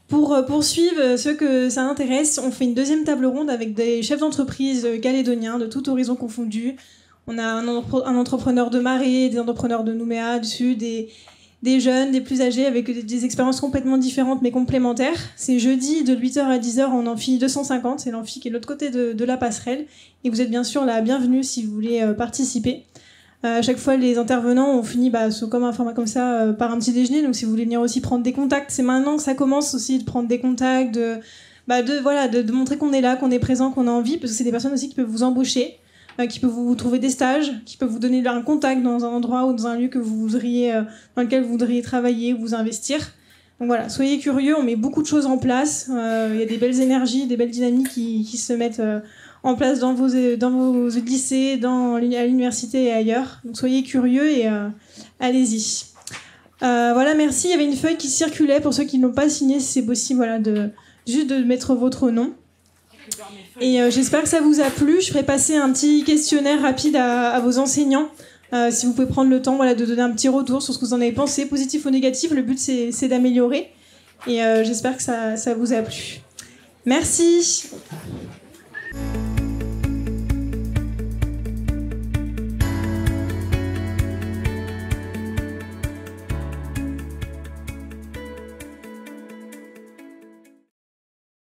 Pour poursuivre ceux que ça intéresse, on fait une deuxième table ronde avec des chefs d'entreprise calédoniens de tout horizon confondu. On a un entrepreneur de Marais, des entrepreneurs de Nouméa, du Sud, des jeunes, des plus âgés, avec des expériences complètement différentes mais complémentaires. C'est jeudi de 8h à 10h en amphi 250, c'est l'amphi qui est de l'autre côté de la passerelle. Et vous êtes bien sûr la bienvenue si vous voulez participer. À chaque fois, les intervenants ont fini comme un format comme ça par un petit déjeuner. Donc si vous voulez venir aussi prendre des contacts, c'est maintenant que ça commence aussi de prendre des contacts, de de montrer qu'on est là, qu'on est présent, qu'on a envie, parce que c'est des personnes aussi qui peuvent vous embaucher, qui peuvent vous trouver des stages, qui peuvent vous donner un contact dans un endroit ou dans un lieu que vous voudriez, dans lequel vous voudriez travailler ou vous investir. Donc voilà, soyez curieux, on met beaucoup de choses en place, il y a des belles énergies, des belles dynamiques qui se mettent en place dans vos lycées, à l'université et ailleurs. Donc soyez curieux et allez-y. Voilà, merci. Il y avait une feuille qui circulait pour ceux qui ne l'ont pas signée, si c'est possible, voilà, juste de mettre votre nom. Et j'espère que ça vous a plu. Je ferai passer un petit questionnaire rapide à vos enseignants. Si vous pouvez prendre le temps, voilà, de donner un petit retour sur ce que vous en avez pensé, positif ou négatif. Le but, c'est d'améliorer. Et j'espère que ça vous a plu. Merci.